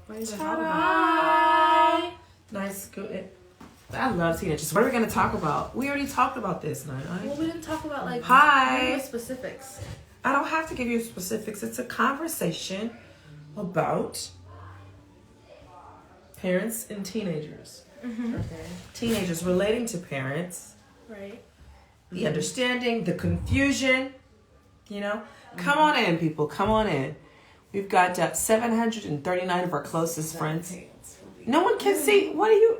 What are you going to talk Hi. Nice, good. I love teenagers. What are we going to talk about? We already talked about this, Nine. Well, we didn't talk about like Hi. specifics. I don't have to give you specifics. It's a conversation about parents and teenagers. Mm-hmm. Okay. Teenagers relating to parents. Right. The understanding, the confusion, you know. Come on in, people. Come on in. We've got 739 of our closest friends. No one can see. What are you?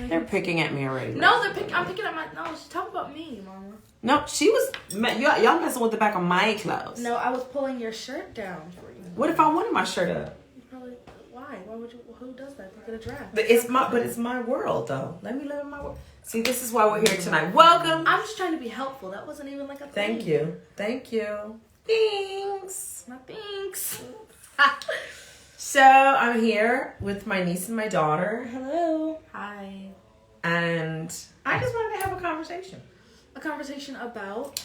They're picking at me already. No, I'm picking up my. No, she's talking about me, Mama. No, she was. Y'all messing with the back of my clothes. No, I was pulling your shirt down for you. What if I wanted my shirt up? Probably. Why? Why would you? Who does that? Look at a draft. But it's my world though. Let me live in my world. See, this is why we're here tonight. Welcome. I'm just trying to be helpful. That wasn't even like a thing. Thank you. Thanks. My thanks. So I'm here with my niece and my daughter. Hello. Hi. And I just wanted to have a conversation. A conversation about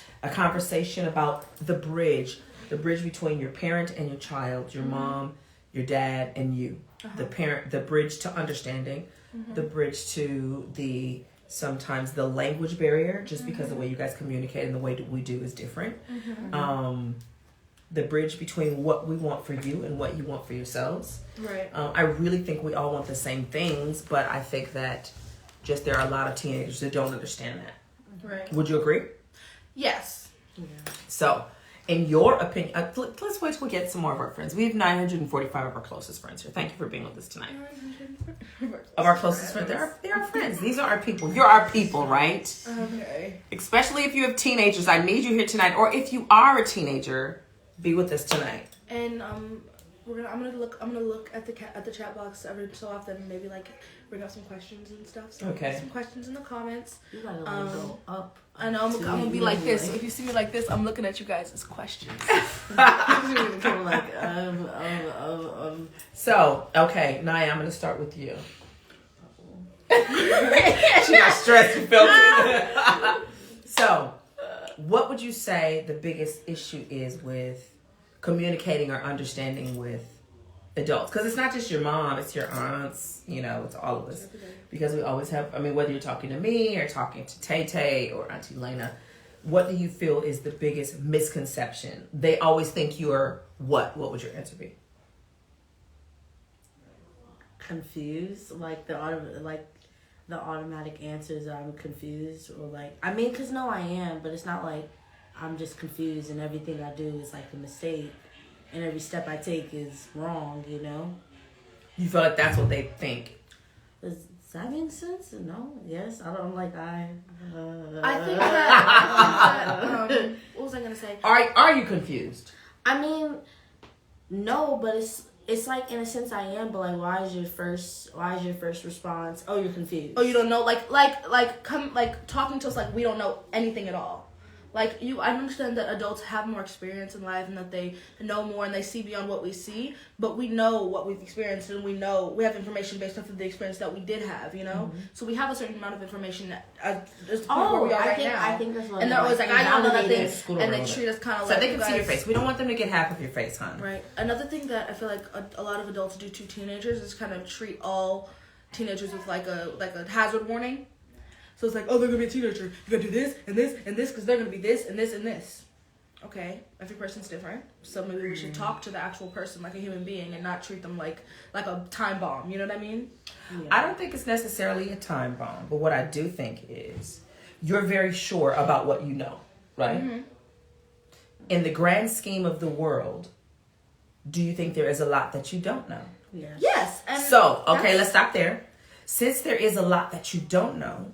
the bridge between your parent and your child, your mom, your dad, and you. The bridge to understanding, the bridge to sometimes the language barrier, just because the way you guys communicate and the way that we do is different. The bridge between what we want for you and what you want for yourselves. Right. I really think we all want the same things, but I think that just there are a lot of teenagers that don't understand that. Right. Would you agree? Yes. Yeah. So, in your opinion, let's wait till we get some more of our friends. We have 945 of our closest friends here. Thank you for being with us tonight. Of our closest friends, they're our friends. These are our people. You're our people, right? Okay. Especially if you have teenagers. I need you here tonight. Or if you are a teenager, be with us tonight. And I'm gonna look at the chat box every so often, and maybe like bring up some questions and stuff. So okay. Some questions in the comments. You gotta go up. I know I'm gonna be like this. So if you see me like this, I'm looking at you guys as questions. So, okay, Naya, I'm gonna start with you. She got stressed. You felt it. So, what would you say the biggest issue is with communicating or understanding with adults? Because it's not just your mom, it's your aunts, it's all of us. Because we always have, whether you're talking to me or talking to Tay or Auntie Lena, what do you feel is the biggest misconception? They always think you're what? What would your answer be? Confused, like the automatic answers are I'm confused, or because no, I am, but it's not like I'm just confused and everything I do is like a mistake and every step I take is wrong, You feel like that's what they think? Does that make sense? No? Yes? I don't I think that what was I gonna say? Are you confused? No, but it's like in a sense I am, but like why is your first response? Oh, you're confused. Oh, you don't know, like talking to us like we don't know anything at all. I understand that adults have more experience in life and that they know more and they see beyond what we see, but we know what we've experienced and we have information based off of the experience that we did have, So we have a certain amount of information at this point where we are right now. I think that's what. And they're always like, I don't know nothing, and they treat us kind of so like. So they can see your face. We don't want them to get half of your face, hon. Right. Another thing that I feel like a lot of adults do to teenagers is kind of treat all teenagers with like a hazard warning. So it's like, oh, they're going to be a teenager. You got to do this and this and this because they're going to be this and this and this. Okay, every person's different. So maybe we should talk to the actual person like a human being and not treat them like a time bomb. You know what I mean? Yeah. I don't think it's necessarily a time bomb. But what I do think is you're very sure about what you know, right? Mm-hmm. In the grand scheme of the world, do you think there is a lot that you don't know? Yes. Yes. And so, okay, let's stop there. Since there is a lot that you don't know,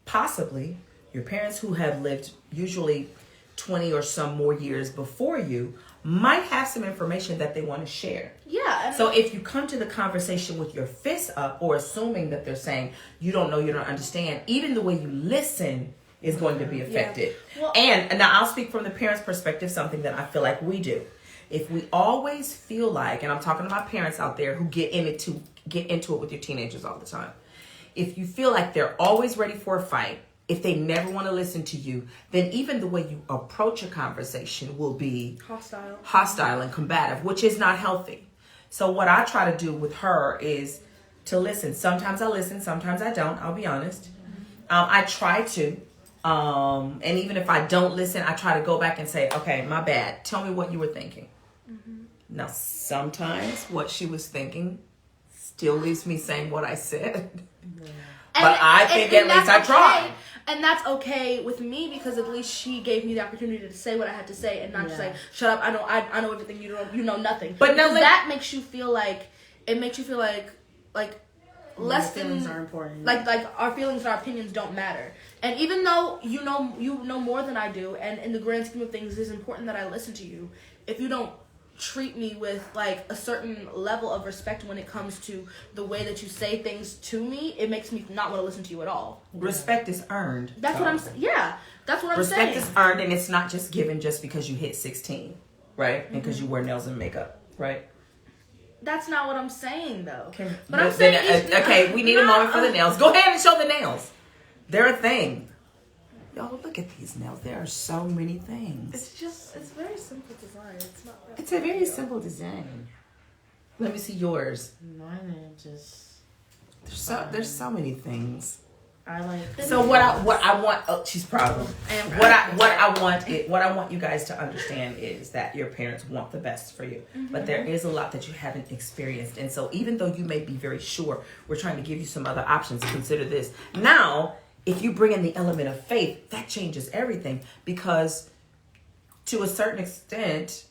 possibly your parents who have lived usually 20 or some more years before you might have some information that they want to share. Yeah. So if you come to the conversation with your fists up or assuming that they're saying you don't know, you don't understand, even the way you listen is going to be affected. Yeah. Well, and now I'll speak from the parents' perspective, something that I feel like we do. If we always feel like, and I'm talking about parents out there who get into it with your teenagers all the time. If you feel like they're always ready for a fight, if they never want to listen to you, then even the way you approach a conversation will be hostile and combative, which is not healthy. So what I try to do with her is to listen. Sometimes I listen, sometimes I don't. I'll be honest. I try to. And even if I don't listen, I try to go back and say, okay, my bad. Tell me what you were thinking. Now, sometimes what she was thinking still leaves me saying what I said. But I think at least I tried. And that's okay with me because at least she gave me the opportunity to say what I had to say and not just like, shut up, I know everything, you know nothing. But now that makes you feel like, less than, feelings are important. Like our feelings and our opinions don't matter. And even though you know more than I do, and in the grand scheme of things, it's important that I listen to you. If you don't treat me with like a certain level of respect when it comes to the way that you say things to me, it makes me not want to listen to you at all. Respect is earned. That's what I'm saying. Yeah, that's what I'm saying. Respect is earned, and it's not just given just because you hit 16, right? And because you wear nails and makeup, right? That's not what I'm saying, though. Okay. But I'm saying... okay, we need a moment for the nails. Go ahead and show the nails. They're a thing. Y'all, look at these nails. There are so many things. It's very simple design. It's not that It's a very simple design. Let me see yours. Mine are just... There's so many things. I like... So what I want... Oh, she's proud of them. What I want you guys to understand is that your parents want the best for you. But there is a lot that you haven't experienced. And so even though you may be very sure, we're trying to give you some other options. Consider this. Now... if you bring in the element of faith, that changes everything, because to a certain extent,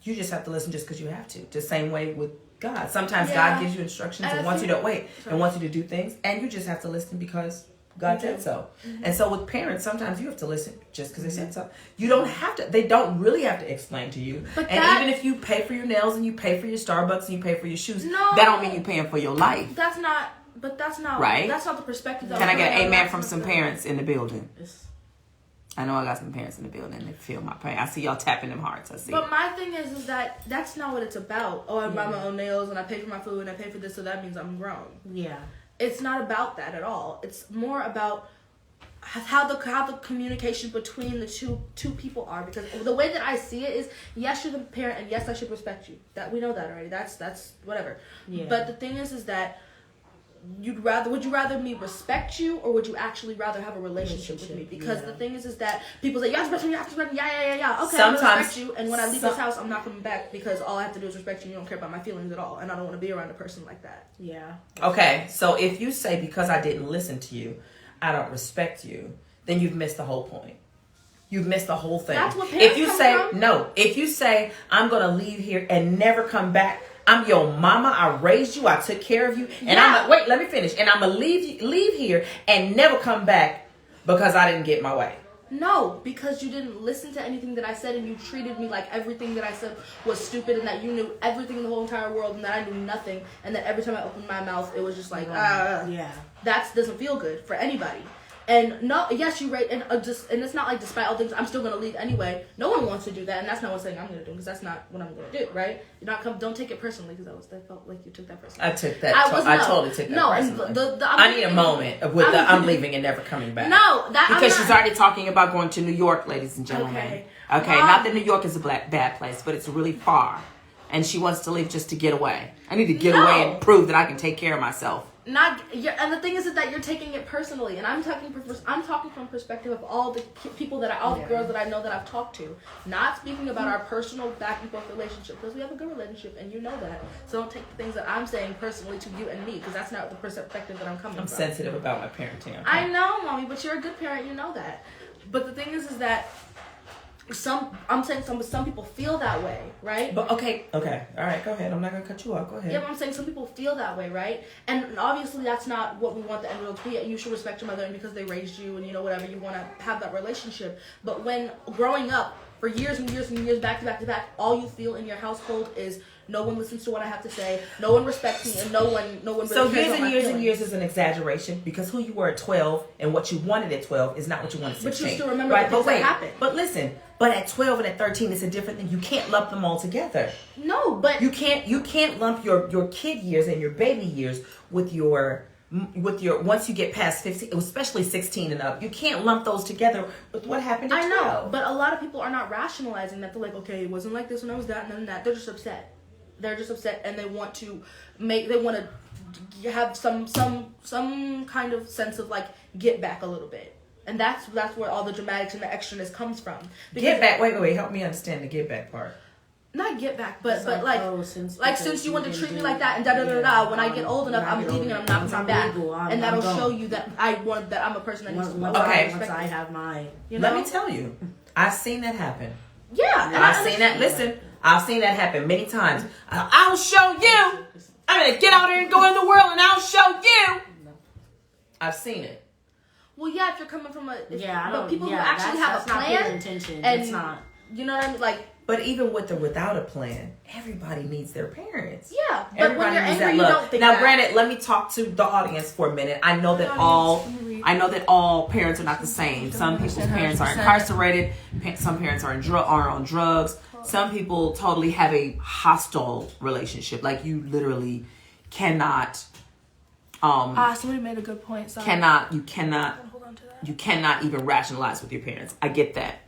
you just have to listen just because you have to. The same way with God. Sometimes God gives you instructions and wants you to wait and wants you to do things, and you just have to listen because God said so. And so with parents, sometimes you have to listen just because they said so. You don't have to. They don't really have to explain to you. But even if you pay for your nails and you pay for your Starbucks and you pay for your shoes, that don't mean you're paying for your life. That's not... But that's not right. That's not the perspective. Can I get an amen from some parents in the building? I know I got some parents in the building that feel my pain. I see y'all tapping them hearts. I see. But my thing is that that's not what it's about. Oh, I buy my own nails and I pay for my food and I pay for this, so that means I'm grown. Yeah. It's not about that at all. It's more about how the communication between the two people are, because the way that I see it is, yes, you're the parent and yes, I should respect you. That we know that already. That's whatever. Yeah. But the thing is that would you rather me respect you, or would you actually rather have a relationship with me? Because the thing is that people say, you have to respect me, you have to respect me, yeah. Okay, I'm gonna respect you, and when I leave this house, I'm not coming back because all I have to do is respect you. You don't care about my feelings at all, and I don't want to be around a person like that. Yeah. Okay, so if you say because I didn't listen to you, I don't respect you, then you've missed the whole point. You've missed the whole thing. That's what parents if you say I'm gonna leave here and never come back, I'm your mama. I raised you. I took care of you. And let me finish. And I'm going to leave here and never come back because I didn't get my way. No, because you didn't listen to anything that I said, and you treated me like everything that I said was stupid, and that you knew everything in the whole entire world, and that I knew nothing, and that every time I opened my mouth, it was just like, that doesn't feel good for anybody. And no, yes, you right, and it's not like despite all things, I'm still gonna leave anyway. No one wants to do that, and that's not what I'm saying I'm gonna do, because that's not what I'm gonna do, right? You're not don't take it personally, because that felt like you took that personally. I took that. I totally took that personally. I need a moment with I'm leaving and never coming back. No, because she's already talking about going to New York, ladies and gentlemen. Okay, not that New York is a bad place, but it's really far, and she wants to leave just to get away. I need to get away and prove that I can take care of myself. And the thing is that you're taking it personally, and I'm talking from perspective of all the people all the girls that I know that I've talked to, not speaking about our personal back and forth relationship, because we have a good relationship and you know that. So don't take the things that I'm saying personally to you and me, because that's not the perspective that I'm coming from. I'm sensitive about my parenting. Okay? I know, mommy, but you're a good parent, you know that. But the thing is that some people feel that way, right? But okay, all right, go ahead. I'm not gonna cut you off. Go ahead. Yeah, but I'm saying some people feel that way, right? And obviously that's not what we want the end result to be. You should respect your mother, and because they raised you, and whatever, you want to have that relationship. But when growing up for years and years and years, back to back to back, all you feel in your household is no one listens to what I have to say, no one respects me, and no one really so cares years about and years and years is an exaggeration, because who you were at 12 and what you wanted at 12 is not what you wanted at 16. But you still remember the things that happened. But listen, but at 12 and at 13 it's a different thing. You can't lump them all together. No, but you can't lump your kid years and your baby years with your once you get past 15, especially 16 and up. You can't lump those together with what happened at 12. I know, but a lot of people are not rationalizing that. They're like, okay, it wasn't like this when I was that, and then that. They're just upset. They're just upset, and they want to have some kind of sense of like get back a little bit. And that's where all the dramatics and the extraness comes from. Because get back. Wait. Help me understand the get back part. Not get back, but since you want to treat me do like that and da. When I get old enough, I'm leaving and I'm not coming back, and that'll show you that I'm a person that needs to. Once I have mine, let me tell you, I've seen that happen. Yeah, and I've seen that. Listen, I've seen that happen many times. I'll show you. I'm gonna get out there and go in the world, and I'll show you. I've seen it. Well, yeah, if you're coming from but people who that's actually have a plan, not their intention. And it's not. You know what I mean? Like. But even with or without a plan, everybody needs their parents. Yeah, but everybody when you're needs angry, that love. you don't think now, that. granted, let me talk to the audience for a minute. I know that all parents are not the same. Some people's parents are incarcerated. Some parents are on drugs. Some people totally have a hostile relationship. Like you literally cannot. Somebody made a good point. Sorry. You cannot even rationalize with your parents. I get that.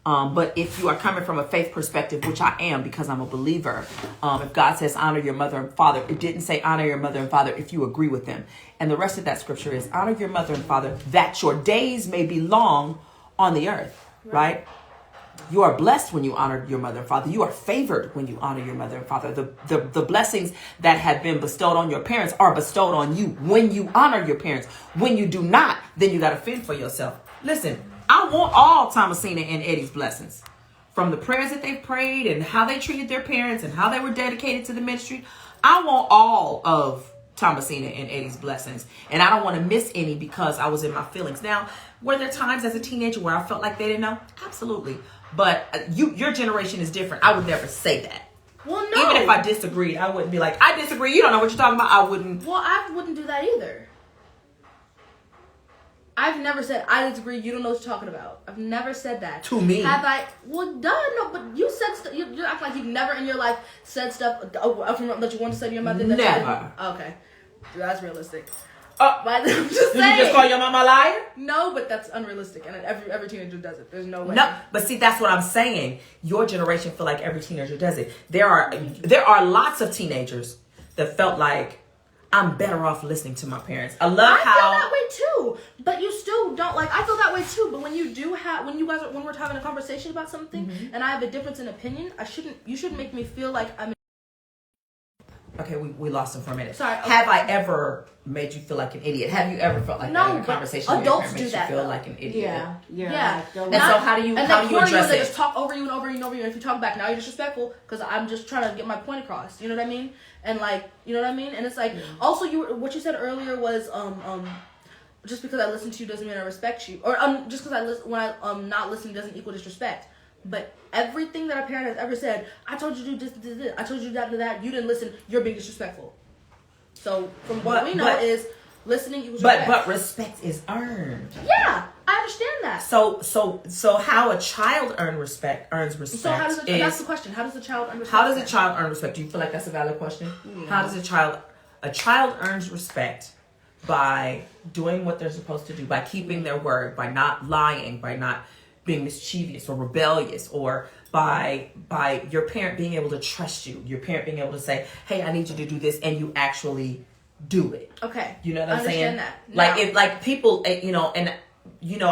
But if you are coming from a faith perspective, which I am because I'm a believer, if God says honor your mother and father, it didn't say honor your mother and father if you agree with them. And the rest of that scripture is honor your mother and father that your days may be long on the earth, right? You are blessed when you honor your mother and father. You are favored when you honor your mother and father. The blessings that have been bestowed on your parents are bestowed on you when you honor your parents. When you do not, then you got to fend for yourself. Listen, I want all Thomasina and Eddie's blessings. From the prayers that they prayed and how they treated their parents and how they were dedicated to the ministry. I want all of Thomasina and Eddie's blessings. And I don't want to miss any because I was in my feelings. Now, were there times as a teenager where I felt like they didn't know? Absolutely. But your generation is different. I would never say that. Well, no. Even if I disagreed, I wouldn't be like, I disagree. You don't know what you're talking about. I wouldn't. Well, I wouldn't do that either. I've never said, I disagree, you don't know what you're talking about. I've never said that. To me. Have I? Well, no, but you said stuff, you act like you've never in your life said stuff that you want to say to your mother. Never. Okay. That's realistic. But I'm just saying. Did you just call your mama a liar? No, but that's unrealistic, and every teenager does it. There's no way. No, but see, that's what I'm saying. Your generation feel like every teenager does it. There are lots of teenagers that felt like I'm better off listening to my parents. I feel that way too, but you still don't like. I feel that way too, but when when we're having a conversation about something, and I have a difference in opinion, you shouldn't make me feel like I'm. Okay, we lost him for a minute. Sorry. Okay. Have I ever made you feel like an idiot? Have you ever felt like that in a conversation? Adults where your parent do that. Makes you feel like an idiot. Yeah. And so how do you address they it? just talk over you and over you and over you. And if you talk back, now you're disrespectful because I'm just trying to get my point across. You know what I mean? And like, you know what I mean? And it's like, also what you said earlier was just because I listen to you doesn't mean I respect you, or just because when I'm not listening doesn't equal disrespect. But everything that a parent has ever said, I told you to do this, I told you that, you didn't listen, you're being disrespectful. So from what we know is listening equals respect. But respect is earned. Yeah, I understand that. So how a child earns respect. So how does that's the question. How does a child earn respect? How does a child earn respect? Do you feel like that's a valid question? Yeah. How does a child earns respect by doing what they're supposed to do, by keeping their word, by not lying, by not being mischievous or rebellious, or by your parent being able to trust you, your parent being able to say, hey, I need you to do this, and you actually do it. Okay. You know what I'm saying? That. Like, if like people, y'all know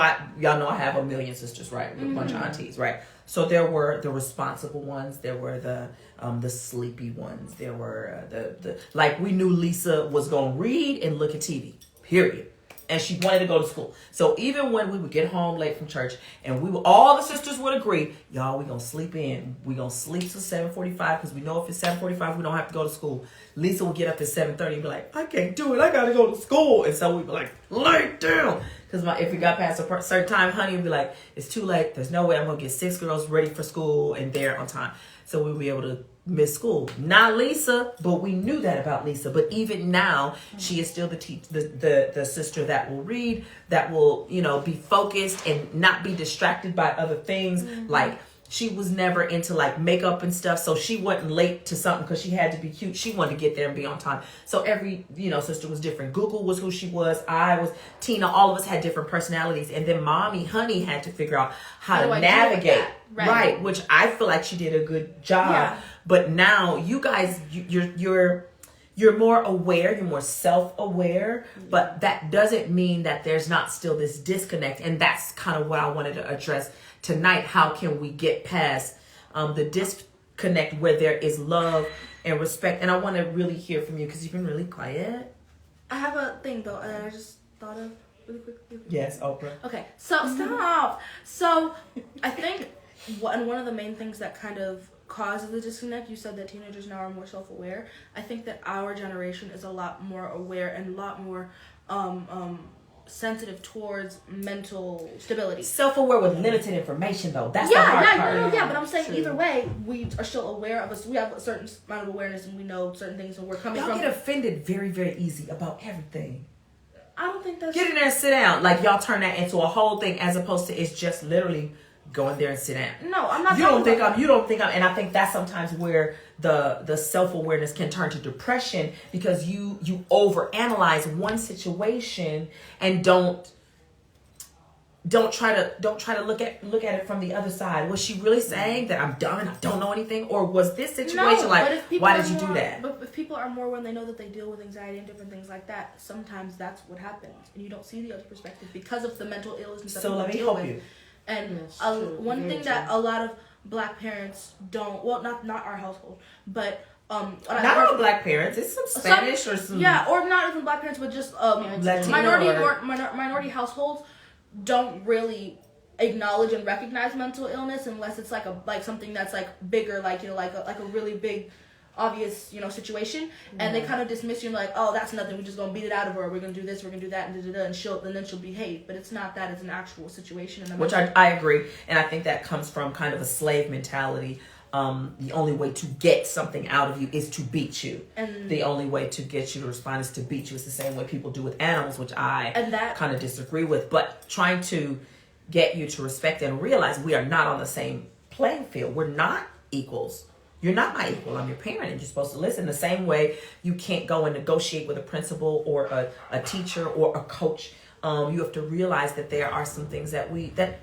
I have a million sisters, right? A bunch of aunties, right? So there were the responsible ones, there were the sleepy ones, there were the like we knew Lisa was gonna read and look at TV, period. And she wanted to go to school. So even when we would get home late from church and all the sisters would agree, y'all, we going to sleep in. We going to sleep till 7:45 because we know if it's 7:45, we don't have to go to school. Lisa would get up at 7:30 and be like, I can't do it. I got to go to school. And so we'd be like, lay down. Because if we got past a certain time, honey would be like, it's too late. There's no way I'm going to get 6 girls ready for school and there on time. So we'll be able to miss school. Not Lisa, but we knew that about Lisa. But even now, she is still the sister that will read, that will, be focused and not be distracted by other things. Like, She was never into like makeup and stuff, so she wasn't late to something because she had to be cute. She wanted to get there and be on time. So every, sister was different. Google was who she was. I was Tina. All of us had different personalities. And then mommy, honey, had to figure out how to navigate. Right. Which I feel like she did a good job. Yeah. But now you guys, you're more aware, you're more self-aware, but that doesn't mean that there's not still this disconnect. And that's kind of what I wanted to address tonight. How can we get past the disconnect where there is love and respect? And I want to really hear from you because you've been really quiet. I have a thing though that I just thought of really quickly. Yes, Oprah. Okay, so stop. So I think one of the main things that kind of causes the disconnect, you said that teenagers now are more self-aware. I think that our generation is a lot more aware and a lot more sensitive towards mental stability. Self-aware with limited information, though. That's the hard part. Yeah, but I'm saying either way, we are still aware of us. We have a certain amount of awareness, and we know certain things, and we're coming from. Y'all get offended very, very easy about everything. I don't think that's. Get in there and sit down. Like y'all turn that into a whole thing, as opposed to it's just literally go in there and sit down. No, I'm not. You don't think I'm, and I think that's sometimes where the self-awareness can turn to depression because you overanalyze one situation and don't try to look at it from the other side. Was she really saying that I'm dumb and I don't know anything, or was this situation why did you do that? But if people are more when they know that they deal with anxiety and different things like that, sometimes that's what happens, and you don't see the other perspective because of the mental illness and stuff. So let me help you. And one thing that a lot of Black parents don't, well, not our household, but not all Black parents. It's some Spanish or some, or not even Black parents, but just minority households don't really acknowledge and recognize mental illness unless it's like something that's like bigger, like like a really big, obvious situation, and they kind of dismiss you and like, oh, that's nothing, we're just gonna beat it out of her, we're gonna do this, we're gonna do that, and then she'll behave. But it's not that, it's an actual situation. Which I agree, and I think that comes from kind of a slave mentality. The only way to get something out of you is to beat you, and the only way to get you to respond is to beat you. It's the same way people do with animals, which I kind of disagree with. But trying to get you to respect and realize we are not on the same playing field. We're not equals. You're not my equal. I'm your parent, and you're supposed to listen. The same way you can't go and negotiate with a principal or a teacher or a coach. You have to realize that there are some things that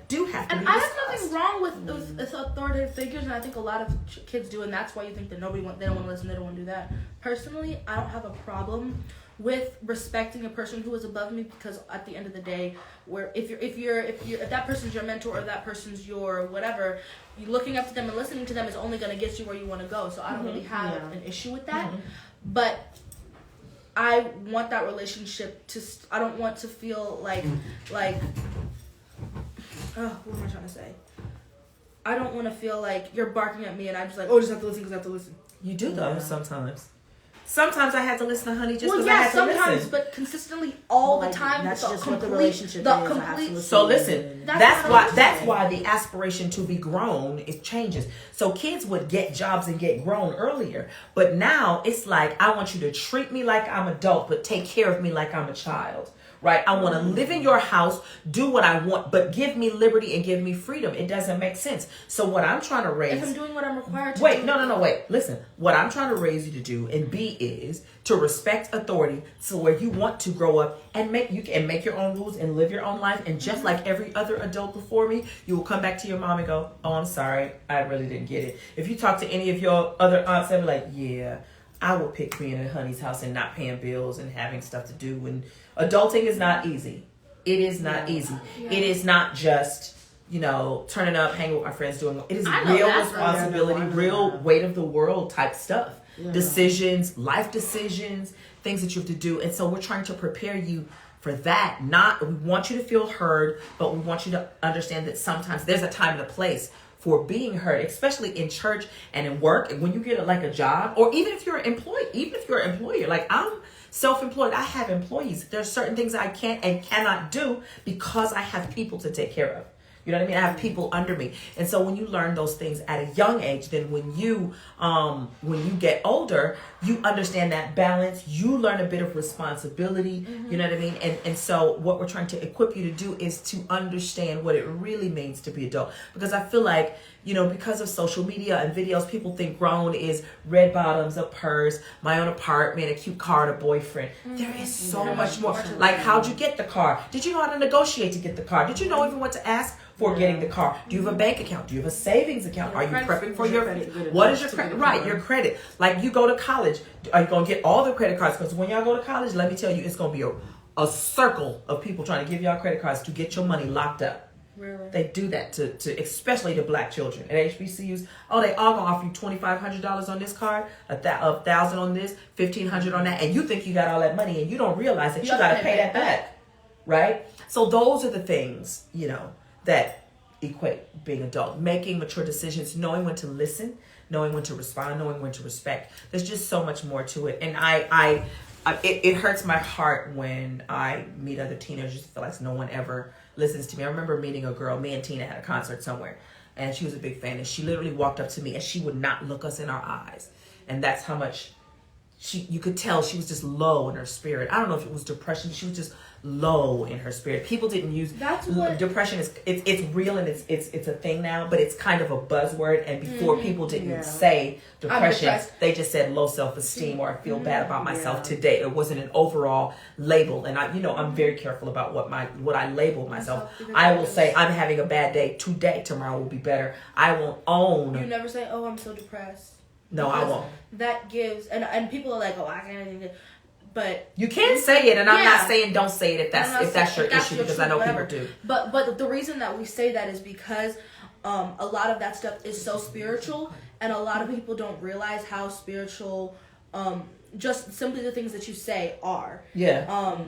do have to be discussed. And I have nothing wrong with authoritative figures, and I think a lot of kids do, and that's why you think that they don't want to listen, they don't want to do that. Personally, I don't have a problem with respecting a person who is above me, because at the end of the day, where if that person's your mentor or that person's your whatever, you looking up to them and listening to them is only going to get you where you want to go. So I don't really have an issue with that. But I want that relationship to. I don't want to feel like. What am I trying to say? I don't want to feel like you're barking at me and I'm just like, oh, just have to listen because I have to listen. You do though sometimes. Sometimes I have to listen to honey just because I have to listen. Sometimes, but consistently all the time. That's just what the relationship is. So listen, that's why the aspiration to be grown changes. So kids would get jobs and get grown earlier, but now it's like I want you to treat me like I'm adult, but take care of me like I'm a child. Right? I want to live in your house, do what I want, but give me liberty and give me freedom. It doesn't make sense. So what I'm trying to raise... If I'm doing what I'm required to do... Wait. Listen. What I'm trying to raise you to do and be is to respect authority, so where you want to grow up and make your own rules and live your own life. And just like every other adult before me, you will come back to your mom and go, oh, I'm sorry. I really didn't get it. If you talk to any of your other aunts, they'll be like, yeah, I would pick being in honey's house and not paying bills and having stuff to do. And adulting is not easy. It is not easy. Yeah. It is not just, turning up, hanging with my friends, doing. It is real responsibility, real weight of the world type stuff. Yeah. Decisions, life decisions, things that you have to do. And so we're trying to prepare you for that. We want you to feel heard, but we want you to understand that sometimes there's a time and a place for being heard, especially in church and in work. And when you get a job, or even if you're an employer, like I'm self-employed, I have employees. There's certain things I can't and cannot do because I have people to take care of. You know what I mean? I have people under me. And so when you learn those things at a young age, then when you get older, you understand that balance. You learn a bit of responsibility. You know what I mean? And so what we're trying to equip you to do is to understand what it really means to be adult. Because I feel like because of social media and videos, people think grown is red bottoms, a purse, my own apartment, a cute car, and a boyfriend. There is so much more. Like, how'd you get the car? Did you know how to negotiate to get the car? Did you know even what to ask for getting the car? Do you have a bank account? Do you have a savings account? Are you prepping for what is your credit? Right, your credit. Like, you go to college. Are you going to get all the credit cards? Because when y'all go to college, let me tell you, it's going to be a circle of people trying to give y'all credit cards to get your money locked up. Really? They do that to especially to black children at HBCUs. Oh, they all gonna offer you $2,500 on this card, $1,000 on this, $1,500 on that, and you think you got all that money, and you don't realize that you gotta pay that back, right? So those are the things that equate being adult, making mature decisions, knowing when to listen, knowing when to respond, knowing when to respect. There's just so much more to it, and it hurts my heart when I meet other teenagers. I feel like no one ever listens to me. I remember meeting a girl, me and Tina had a concert somewhere, and she was a big fan, and she literally walked up to me and she would not look us in our eyes. And that's how much you could tell she was just low in her spirit. I don't know if it was depression. She was just low in her spirit. People didn't use depression it's real, and it's a thing now, but it's kind of a buzzword. And before people didn't say depression, they just said low self-esteem or I feel bad about myself today. It wasn't an overall label. And I'm very careful about what I label myself. I will say I'm having a bad day today. Tomorrow will be better. I won't own. You never say, "Oh, I'm so depressed." No, I won't. That gives and people are like, "Oh, I can't." But you can say it, and I'm not saying don't say it if that's your issue, because I know people do. But the reason that we say that is because a lot of that stuff is so spiritual, and a lot of people don't realize how spiritual just simply the things that you say are. Yeah.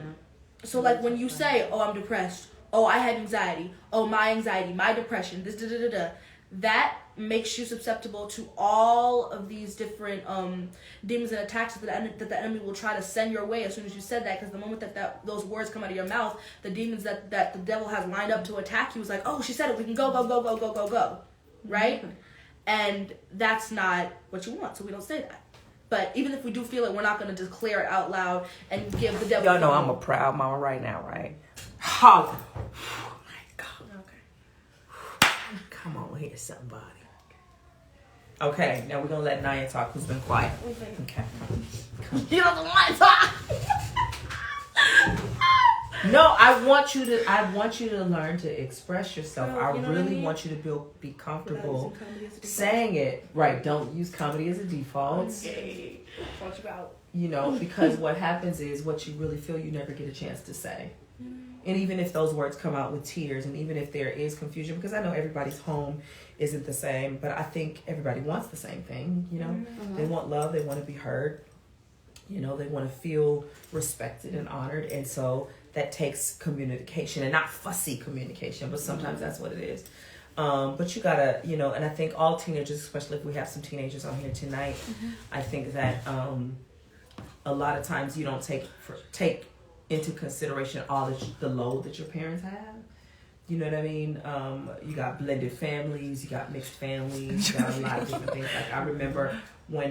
So like when you say, "Oh, I'm depressed," "Oh, I had anxiety," "Oh, my anxiety, my depression," this that makes you susceptible to all of these different demons and attacks that the enemy will try to send your way as soon as you said that. Because the moment that those words come out of your mouth, the demons that the devil has lined up to attack you is like, "Oh, she said it, we can go, right? And that's not what you want, so we don't say that. But even if we do feel it, we're not going to declare it out loud and give the devil. Y'all know I'm a proud mama right now, right? Oh my God. Okay. Come on here, somebody. Okay, now we're gonna let Naya talk, who's been quiet. Okay. You don't want to talk. No, I want you to learn to express yourself. I really want you to be comfortable saying it. Right, don't use comedy as a default. Okay. Watch you out. Because what happens is what you really feel you never get a chance to say. And even if those words come out with tears, and even if there is confusion, because I know everybody's home isn't the same, but I think everybody wants the same thing, They want love, they want to be heard, they want to feel respected and honored, and so that takes communication, and not fussy communication, but sometimes that's what it is. But you gotta, and I think all teenagers, especially if we have some teenagers on here tonight, I think that a lot of times you don't take into consideration all the load that your parents have. You know what I mean? You got blended families, you got mixed families, you got a lot of different things. Like I remember when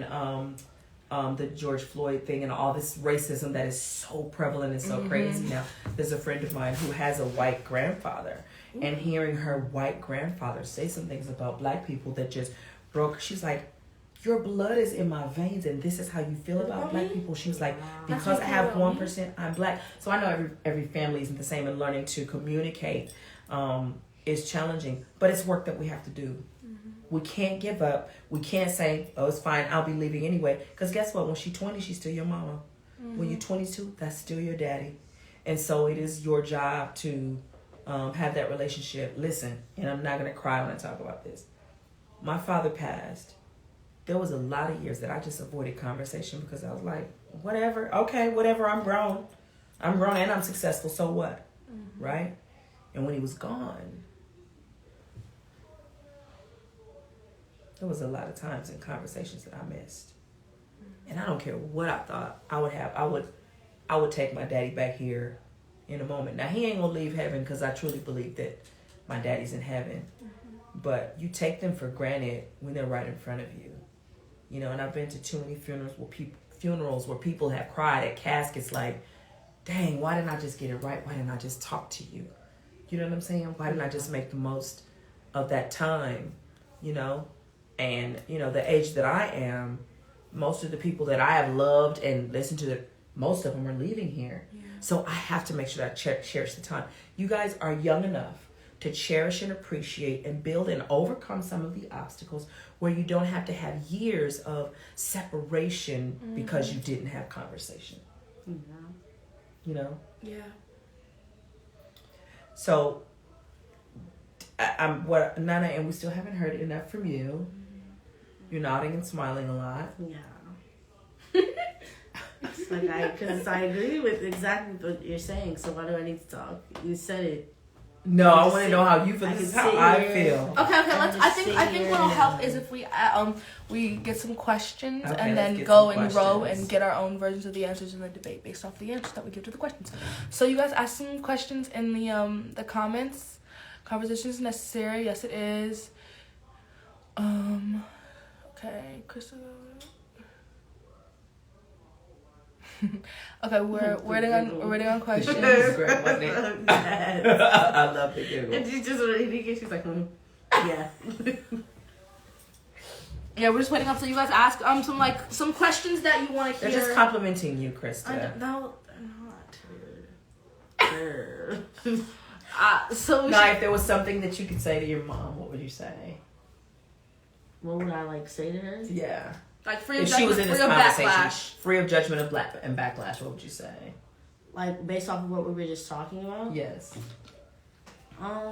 the George Floyd thing and all this racism that is so prevalent and so crazy now. There's a friend of mine who has a white grandfather, and hearing her white grandfather say some things about black people that just broke. She's like, "Your blood is in my veins, and this is how you feel about black people." She was like, "Because I have 1%, I'm black." So I know every family isn't the same, and learning to communicate is challenging, but it's work that we have to do. We can't give up. We can't say, "Oh, it's fine, I'll be leaving anyway." Because guess what? When she's 20, she's still your mama. When you're 22, that's still your daddy. And so it is your job to have that relationship. Listen, and I'm not going to cry when I talk about this. My father passed. There was a lot of years that I just avoided conversation because I was like, whatever, okay, whatever, I'm grown and I'm successful, so what, right? And when he was gone, there was a lot of times in conversations that I missed. And I don't care what I thought I would take my daddy back here in a moment. Now, he ain't gonna leave heaven because I truly believe that my daddy's in heaven. But you take them for granted when they're right in front of you. And I've been to too many funerals where people have cried at caskets like, "Dang, why didn't I just get it right? Why didn't I just talk to you?" You know what I'm saying? Why didn't I just make the most of that time? you know, and, you know, the age that I am, most of the people that I have loved and listened to, most of them are leaving here. Yeah. So I have to make sure that I cherish the time. You guys are young enough to cherish and appreciate and build and overcome some of the obstacles where you don't have to have years of separation because you didn't have conversation. Mm-hmm. You know? Yeah. So, Nana, and we still haven't heard enough from you. You're nodding and smiling a lot. Yeah. It's like because I agree with exactly what you're saying. So why do I need to talk? You said it. No, I want to know how you feel. This is how I feel. Okay. I think what'll help is if we get some questions and then go in row and get our own versions of the answers and then debate based off the answers that we give to the questions. So you guys ask some questions in the comments. Conversation is necessary. Yes, it is. Okay, Crystal. Okay, we're waiting on questions. I love the Google. And she's just reading it. She's like, yeah. Yeah, we're just waiting up. So you guys ask some questions that you want to hear. They're just complimenting you, Krista. No, they're not. So now, if there was something that you could say to your mom, what would you say? What would I say to her? Yeah. Like free of if judgment, she was in this free of conversation, backlash. Free of judgment and backlash, what would you say? Like based off of what we were just talking about? Yes. Well,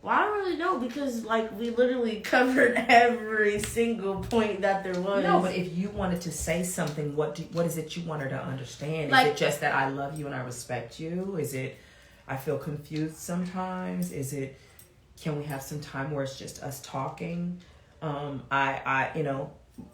I don't really know because like we literally covered every single point that there was. No, but if you wanted to say something, what is it you want her to understand? Like, is it just that I love you and I respect you? Is it I feel confused sometimes? Is it can we have some time where it's just us talking? I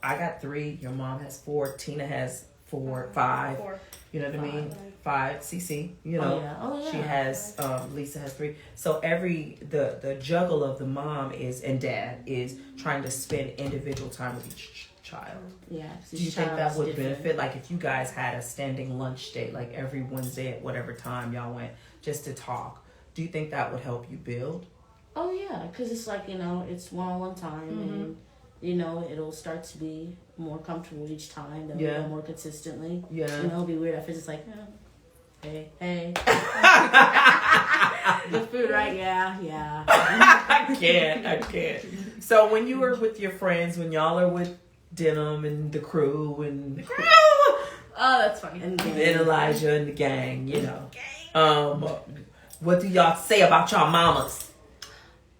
got 3. Your mom has 4. Tina has 4, 5. 4. You know what I mean? 5. CC. You know. Oh, yeah. She has. Lisa has 3. So the juggle of the mom and dad is trying to spend individual time with each child. Yeah. Do you think that would benefit? Like if you guys had a standing lunch date, like every Wednesday at whatever time y'all went, just to talk. Do you think that would help you build? Oh yeah, because it's like it's one-on-one time and. It'll start to be more comfortable each time. They'll go more consistently. Yeah. It'll be weird at first. It's like, hey. Good food, right? Yeah. I can't. So when you were with your friends, when y'all are with Denim and the crew and... Oh, that's funny. And Elijah and the gang, what do y'all say about y'all mamas?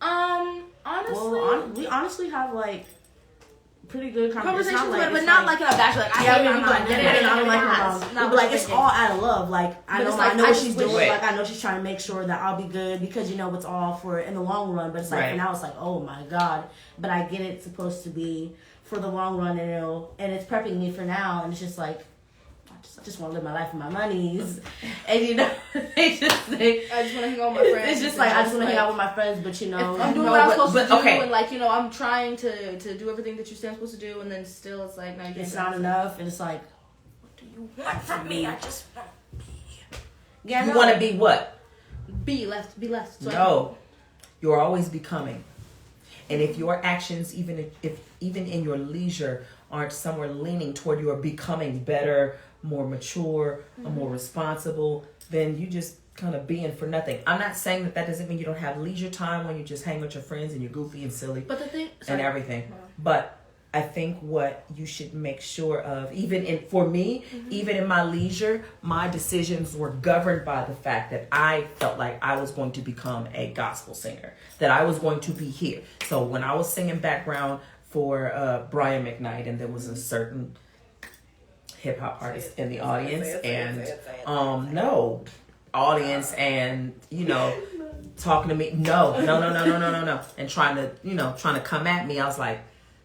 Honestly... Well, we honestly have, pretty good conversations, but not like in a bachelor. I don't like my mom. But it's all out of love. I know what she's doing. I know she's trying to make sure that I'll be good because it's all for in the long run. But it's for now it's like, oh my god. But I get it's supposed to be for the long run, and it's prepping me for now. And it's just like. I just want to live my life with my monies, and I just want to hang out with my friends. It's just I just want to hang out with my friends, but I'm doing what I'm supposed to do, and I'm trying to do everything that you say I'm supposed to do, and then still it's like, no, it's not enough, and it's like, what do you want from me? I just want to be. Yeah, you want to be what? Be less. So no, you're always becoming, and if your actions, even in your leisure, aren't somewhere leaning toward your becoming better, more mature, or more responsible, then you just kind of being for nothing. I'm not saying that doesn't mean you don't have leisure time when you just hang with your friends and you're goofy and silly, but the thing, and everything. But I think what you should make sure of, even in my leisure, my decisions were governed by the fact that I felt like I was going to become a gospel singer, that I was going to be here. So when I was singing background for Brian McKnight, and there was a certain hip hop artist in the audience, talking to me, no, and trying to come at me. I was like,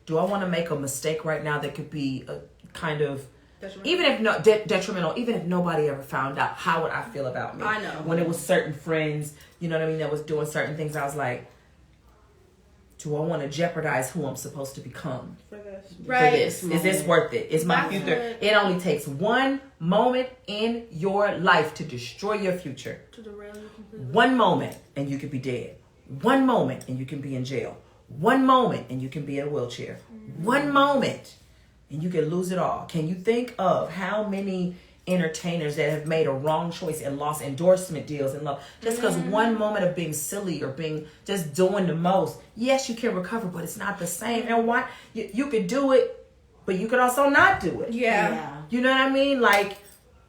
do I want to make a mistake right now that could be a kind of detrimental, even if nobody ever found out? How would I feel about me? I know. When it was certain friends, that was doing certain things, I was like, do I want to jeopardize who I'm supposed to become? For this. Right. Is this worth it? Is my future? It only takes one moment in your life to destroy your future. To derail you completely. One moment and you could be dead. One moment and you can be in jail. One moment and you can be in a wheelchair. One moment and you can lose it all. Can you think of how many entertainers that have made a wrong choice and lost endorsement deals and love just because one moment of being silly or being just doing the most? Yes, you can recover, but it's not the same. And why you could do it, but you could also not do it. Yeah. You know what I mean? Like,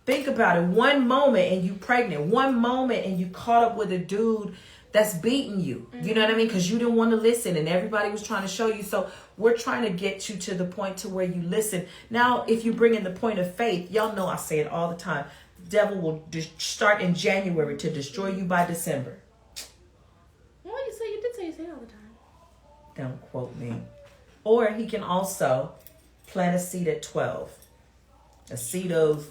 think about it. One moment and you pregnant. One moment and you caught up with a dude that's beating you. You know what I mean? Because you didn't want to listen and everybody was trying to show you. So we're trying to get you to the point to where you listen. Now, if you bring in the point of faith, y'all know I say it all the time. The devil will start in January to destroy you by December. Well, you did say it all the time. Don't quote me. Or he can also plant a seed at 12. A seed of,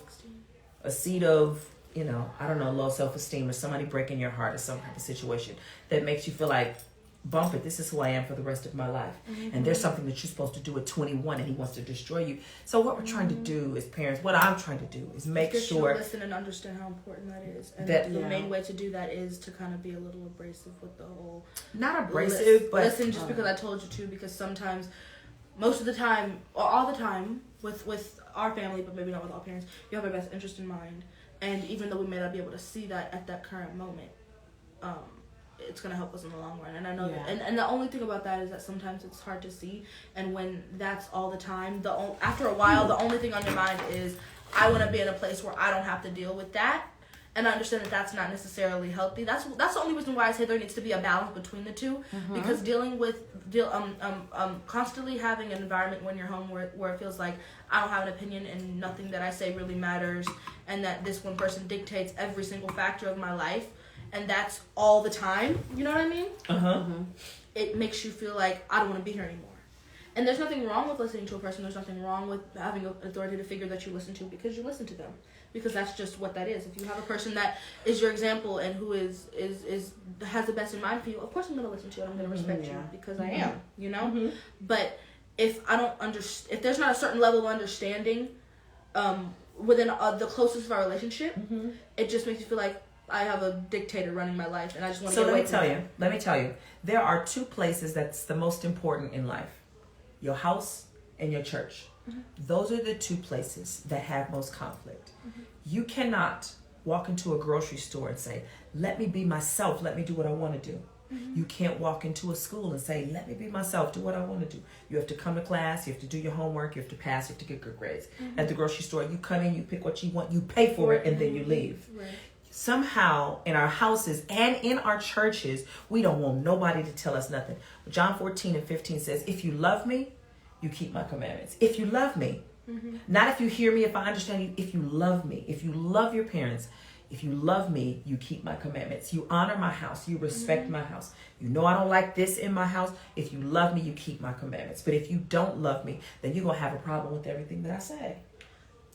you know, I don't know, low self-esteem or somebody breaking your heart or some type of situation that makes you feel like, bump it, this is who I am for the rest of my life. And there's something that you're supposed to do at 21 and he wants to destroy you. So what we're trying to do as parents, what I'm trying to do is make sure. Listen and understand how important that is. And the main way to do that is to kind of be a little abrasive with the whole. Not abrasive, but. Listen just because I told you to, because sometimes, most of the time, or all the time, with our family, but maybe not with all parents, you have our best interest in mind. And even though we may not be able to see that at that current moment, it's going to help us in the long run. And I know that, and the only thing about that is that sometimes it's hard to see. And when that's all the time, after a while, the only thing on your mind is, I want to be in a place where I don't have to deal with that. And I understand that that's not necessarily healthy. That's the only reason why I say there needs to be a balance between the two. Because constantly having an environment when you're home where it feels like I don't have an opinion and nothing that I say really matters, and that this one person dictates every single factor of my life, and that's all the time. You know what I mean? It makes you feel like I don't want to be here anymore. And there's nothing wrong with listening to a person. There's nothing wrong with having an authoritative figure that you listen to because you listen to them. Because that's just what that is. If you have a person that is your example and who has the best in mind for you, of course I'm going to listen to you and I'm going to respect you because I am, you know? But if I don't if there's not a certain level of understanding within the closest of our relationship, it just makes you feel like I have a dictator running my life and I just want to get away from him. Let me tell you, there are two places that's the most important in life. Your house and your church. Those are the two places that have most conflict. You cannot walk into a grocery store and say, let me be myself, let me do what I want to do. You can't walk into a school and say, let me be myself, do what I want to do. You have to come to class, you have to do your homework, you have to pass, you have to get good grades. At the grocery store, you come in, you pick what you want, you pay for it, and then you leave. Somehow, in our houses and in our churches, we don't want nobody to tell us nothing. John 14:15 says, if you love me, you keep my commandments. If you love me, not if you hear me, if I understand you, if you love me, if you love your parents, if you love me, you keep my commandments. You honor my house. You respect my house. You know I don't like this in my house. If you love me, you keep my commandments. But if you don't love me, then you're going to have a problem with everything that I say.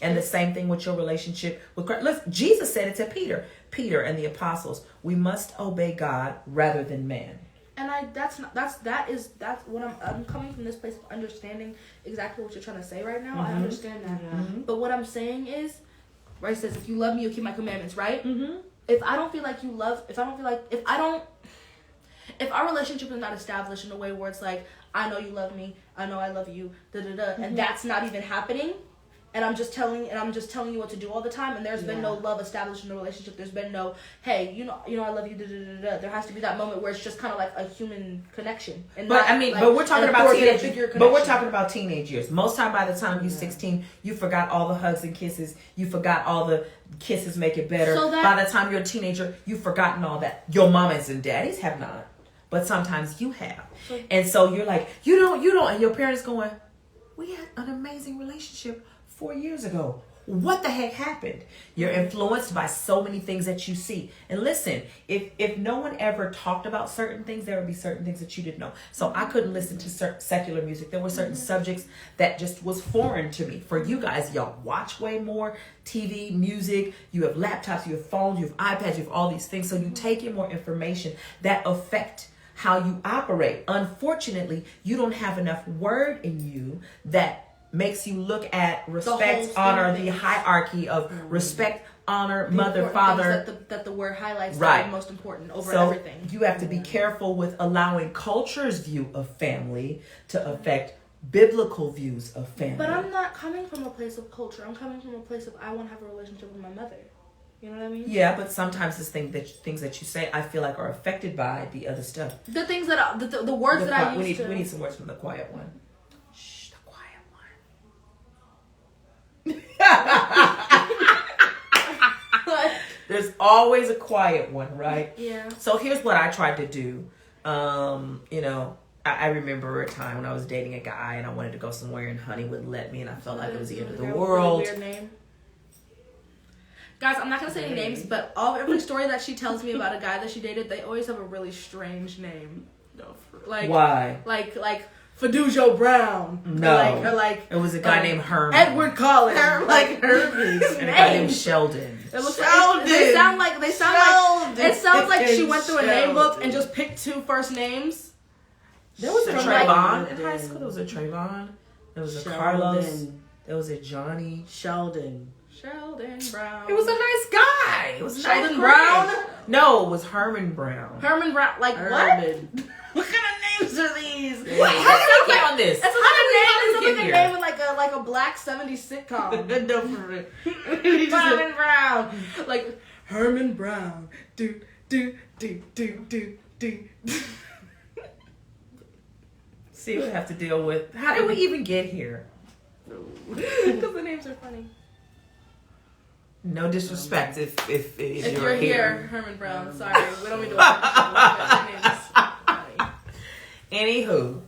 And the same thing with your relationship with Christ. Listen, Jesus said it to Peter and the apostles. We must obey God rather than man. And that's what I'm coming from this place of understanding exactly what you're trying to say right now. I understand that. But what I'm saying is, right, it says, if you love me, you'll keep my commandments, right? If I don't feel like if our relationship is not established in a way where it's like, I know you love me, I know I love you, and that's not even happening, and I'm just telling you what to do all the time, and there's been no love established in the relationship. There's been no, hey, you know I love you. There has to be that moment where it's just kind of like a human connection. And but we're talking about teenagers. But we're talking about teenage years. Most time, by the time you're 16, you forgot all the hugs and kisses. You forgot all the kisses make it better. So by the time you're a teenager, you've forgotten all that. Your mamas and daddies have not, but sometimes you have. And so you're like, you don't, and your parents going, we had an amazing relationship 4 years ago. What the heck happened? You're influenced by so many things that you see. And listen, if no one ever talked about certain things, there would be certain things that you didn't know. So I couldn't listen to secular music. There were certain subjects that just was foreign to me. For you guys, y'all watch way more TV, music. You have laptops, you have phones, you have iPads, you have all these things. So you take in more information that affect how you operate. Unfortunately, you don't have enough word in you that makes you look at whole respect, scheme honor, of the things. hierarchy of respect, honor, The mother, important father. things that the word highlights Right. that are most important over So everything. you have to be careful with allowing culture's view of family to affect biblical views of family. But I'm not coming from a place of culture. I'm coming from a place of I want to have a relationship with my mother. You know what I mean? Yeah, but sometimes it's things that you say I feel like are affected by the other stuff. The things that the words that I use. We need some words from the quiet one. Shh, the quiet one. There's always a quiet one, right? Yeah. So here's what I tried to do. You know, I remember a time when I was dating a guy and I wanted to go somewhere and honey wouldn't let me and I felt like it was the end of the world. Weird name. Guys, I'm not gonna say any names, but every story that she tells me about a guy that she dated, they always have a really strange name. No, like why? Like Fiducio Brown. No, or like it was a guy named Herman. Edward Collins. Like Herman. And a guy named Sheldon. Sheldon. They sound like it sounds like she went through a name book and just picked two first names. There was a From Trayvon in high school. There was a Trayvon. There was a Sheldon. Carlos. There was a Johnny. Sheldon Brown. It was a nice guy. It was Sheldon nice Brown? guy. No, it was Herman Brown. Herman Brown. Like Herman. what kind of names are these? What? How did we get on this? That's like a name in like a black 70s sitcom. No, for real. Herman Brown. Like Herman Brown. Do. See, we have to deal with. How did we even get here? Because the names are funny. No disrespect if you're here, Herman Brown. Sorry, we don't mean to offend you, but your name's funny. Anywho,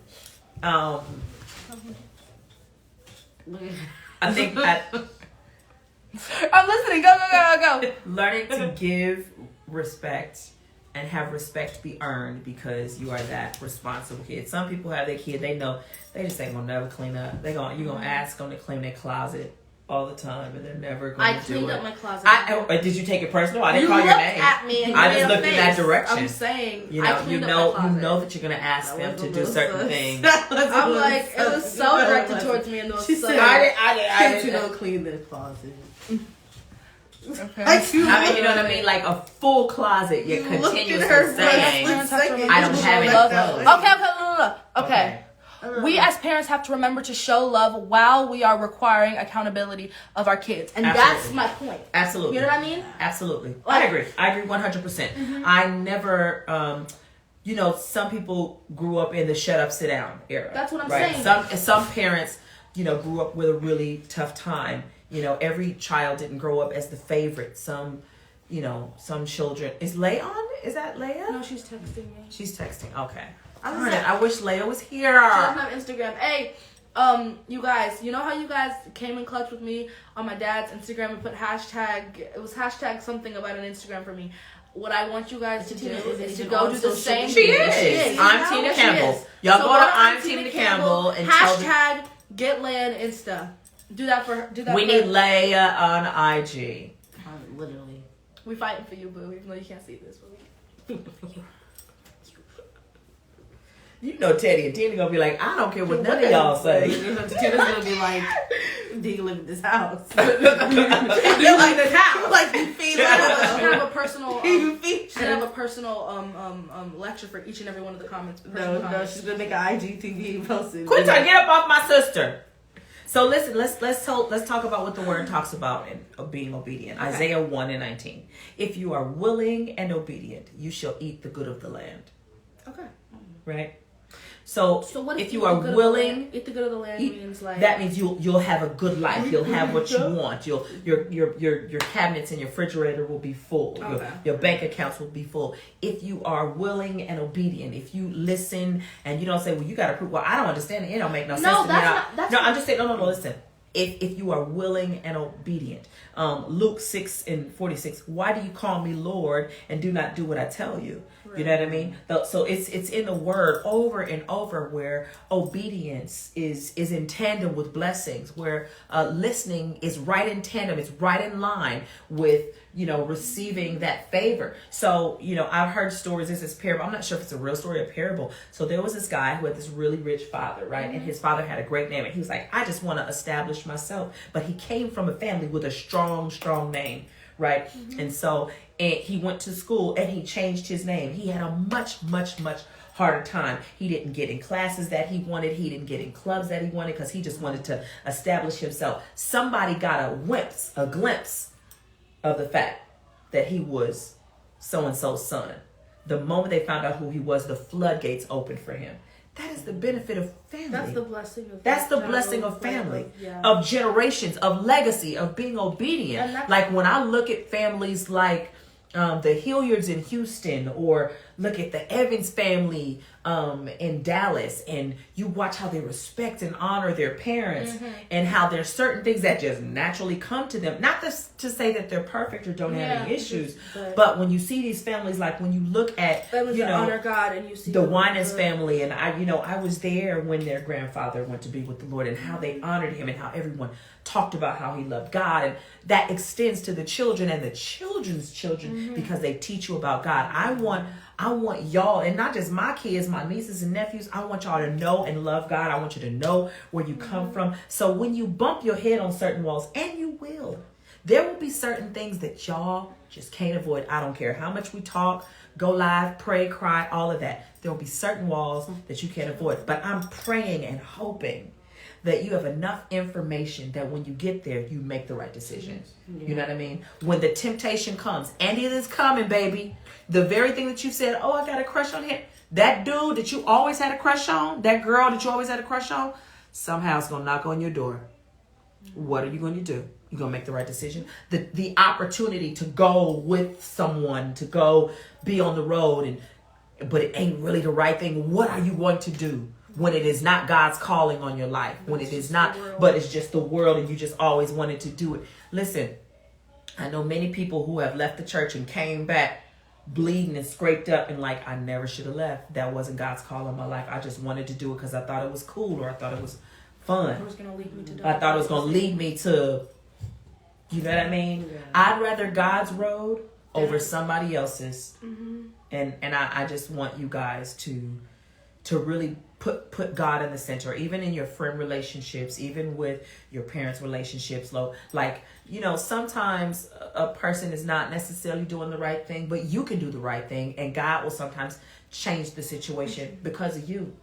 I think I'm listening. Go. learning to give respect and have respect be earned because you are that responsible kid. Some people have their kid, they know they just ain't gonna never clean up. You're gonna ask them to clean their closet all the time, and they're never going to do it. I cleaned up my closet. Did you take it personal? I didn't call your name. You looked at me and I you just made a looked in face. that direction. I'm saying, you I cleaned up my closet. You know that you're gonna ask them to do certain things. I'm like, it was so directed towards me, and it was so. I didn't know clean their closet. Okay. I mean, you know what I mean? Like a full closet. You're continuously saying, I don't have any clothes. Okay. We as parents have to remember to show love while we are requiring accountability of our kids. And that's my point. Absolutely. You know what I mean? Absolutely. Like, I agree 100%. Mm-hmm. I never, some people grew up in the shut up, sit down era. That's what I'm saying. Some parents, grew up with a really tough time. Every child didn't grow up as the favorite. Some children. Is Leia on? Is that Leia? No, she's texting me. She's texting. Okay. I wish Leia was here. She doesn't have Instagram. Hey, you guys, you know how you guys came in clutch with me on my dad's Instagram and put hashtag, it was hashtag something about an Instagram for me. What I want you guys to do is to go do the same. She is. I'm Tina Campbell. Y'all go to I'm Tina Campbell and hashtag get Leia on Insta. Do that. We need Leia on IG. Literally. We fighting for you, boo, even though you can't see this. Teddy and Tina gonna be like, I don't care what none of y'all say. Tina's gonna be like, do you live in this house? You live in this house. Like you feed I have a personal. I have a personal lecture for each and every one of the comments. No, she's gonna make an IGTV and post it. Quinta, get up off my sister. So listen, let's talk about what the word talks about in being obedient. Okay. Isaiah 1:19. If you are willing and obedient, you shall eat the good of the land. Okay. Right. So what if you are willing, eat the good of the land means like that means you'll have a good life. You'll have what you want. Your cabinets and your refrigerator will be full. Okay. Your bank accounts will be full. If you are willing and obedient, if you listen and you don't say, well, you got to prove. Well, I don't understand it. It don't make no sense to me. I'm just saying. No. Listen. if you are willing and obedient. Luke 6:46, why do you call me Lord and do not do what I tell you? Right. You know what I mean? So it's in the word over and over, where obedience is in tandem with blessings, where listening is right in tandem, it's right in line with, receiving that favor. So, I've heard stories, this is parable. I'm not sure if it's a real story or parable. So there was this guy who had this really rich father, right? And his father had a great name. And he was like, I just want to establish myself. But he came from a family with a strong, strong name, right? And so he went to school and he changed his name. He had a much, much, much harder time. He didn't get in classes that he wanted. He didn't get in clubs that he wanted because he just wanted to establish himself. Somebody got a glimpse of the fact that he was so-and-so's son. The moment they found out who he was, the floodgates opened for him. That is the benefit of family. That's the blessing of That's the blessing of family, of generations, of legacy, of being obedient. Like when I look at families like the Hilliards in Houston, or look at the Evans family in Dallas, and you watch how they respect and honor their parents, and how there's certain things that just naturally come to them. Not to say that they're perfect or don't have any issues, but when you see these families, like when you look at honor God, and you see the Winans family, and I was there when their grandfather went to be with the Lord, and how they honored him, and how everyone talked about how he loved God, and that extends to the children and the children's children, because they teach you about God. I want y'all, and not just my kids, my nieces and nephews, I want y'all to know and love God. I want you to know where you come from. So when you bump your head on certain walls, and you will, there will be certain things that y'all just can't avoid. I don't care how much we talk, go live, pray, cry, all of that. There will be certain walls that you can't avoid. But I'm praying and hoping that you have enough information that when you get there, you make the right decision. You know what I mean? When the temptation comes, and it is coming, baby, the very thing that you said, oh, I got a crush on him. That dude that you always had a crush on, that girl that you always had a crush on, somehow it's going to knock on your door. What are you going to do? You're going to make the right decision. The opportunity to go with someone, to go be on the road, but it ain't really the right thing. What are you going to do when it is not God's calling on your life? When it is not, but it's just the world, and you just always wanted to do it. Listen, I know many people who have left the church and came back bleeding and scraped up and like, I never should have left. That wasn't God's call on my life. I just wanted to do it because I thought it was cool, or I thought it was fun. It was gonna lead me to I thought it was going to lead me to, you know what I mean? Yeah. I'd rather God's road over somebody else's. And I just want you guys to really put God in the center, even in your friend relationships, even with your parents' relationships. Like, sometimes a person is not necessarily doing the right thing, but you can do the right thing, and God will sometimes change the situation because of you.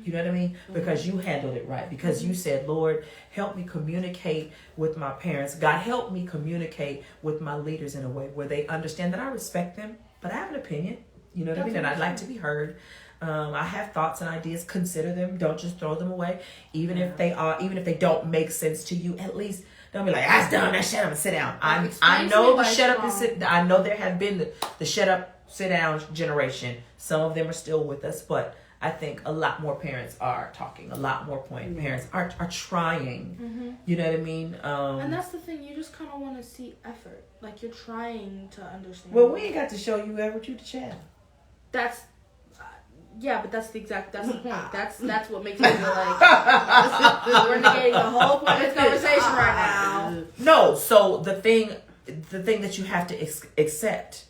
You know what I mean? Because you handled it right. Because you said, Lord, help me communicate with my parents. God, help me communicate with my leaders in a way where they understand that I respect them, but I have an opinion. You know what I mean? And I'd like to be heard. I have thoughts and ideas. Consider them. Don't just throw them away. Even if they don't make sense to you, at least don't be like, that's dumb. Now shut up and sit down. I know the shut up and sit. I know there have been the shut up, sit down generation. Some of them are still with us, but I think a lot more parents are talking. A lot more parents are trying. You know what I mean? And that's the thing. You just kind of want to see effort. Like, you're trying to understand. Well, we ain't got to show you effort. You the child. That's but that's the point. That's what makes me feel like we're negating the whole point of this conversation right now. No, so the thing that you have to accept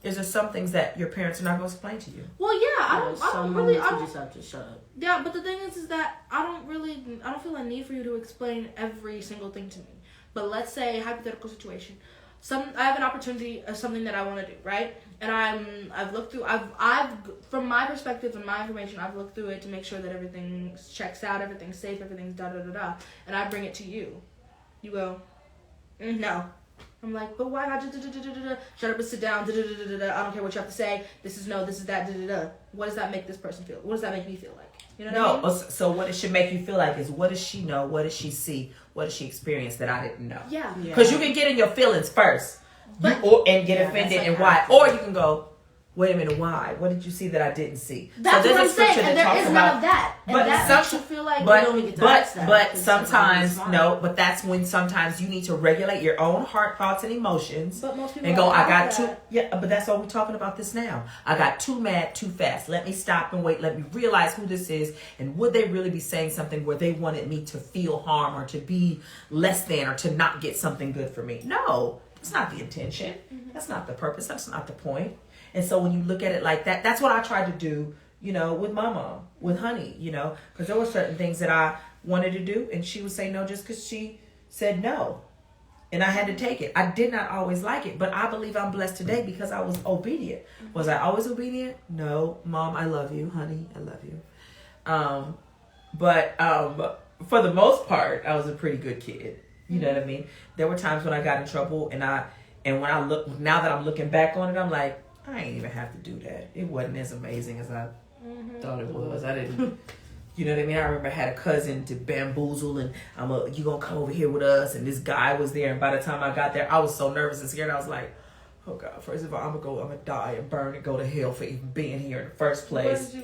is there some things that your parents are not going to explain to you. Well, I don't just have to shut up. Yeah, but the thing is that I don't feel a need for you to explain every single thing to me. But let's say, hypothetical situation. I have an opportunity of something that I want to do, right? And I've looked through, I've from my perspective and my information, I've looked through it to make sure that everything checks out, everything's safe, everything's da-da-da-da. And I bring it to you. You go, no. I'm like, but why not? Shut up and sit down. I don't care what you have to say. This is no, this is that. What does that make this person feel? What does that make me feel like? You know what I mean? So what it should make you feel like is, what does she know? What does she see? What does she experience that I didn't know? Yeah. Because you can get in your feelings first, and get offended, and why, or you can go, Wait a minute, why? What did you see that I didn't see? That's what I'm saying, and there is none of that. And But that makes you feel like but, you don't get to but, ask that. but sometimes, no, but that's when sometimes you need to regulate your own heart, thoughts, and emotions. But most people and go, I got that. too, yeah, but that's why we're talking about this now. I got too mad too fast. Let me stop and wait. Let me realize who this is. And would they really be saying something where they wanted me to feel harm or to be less than or to not get something good for me? No, that's not the intention. Mm-hmm. That's not the purpose. That's not the point. And so when you look at it like that, that's what I tried to do, you know, with my mom, with Honey, you know, because there were certain things that I wanted to do and she would say no just because she said no. And I had to take it. I did not always like it, but I believe I'm blessed today because I was obedient. Was I always obedient? No. Mom, I love you. Honey, I love you. But for the most part, I was a pretty good kid. You know what I mean? There were times when I got in trouble and when I look, now that I'm looking back on it, I'm like, I ain't even have to do that. It wasn't as amazing as I thought it was. I didn't, you know what I mean? I remember I had a cousin to bamboozle and you gonna come over here with us? And this guy was there. And by the time I got there, I was so nervous and scared. I was like, oh God, first of all, I'm gonna die and burn and go to hell for even being here in the first place.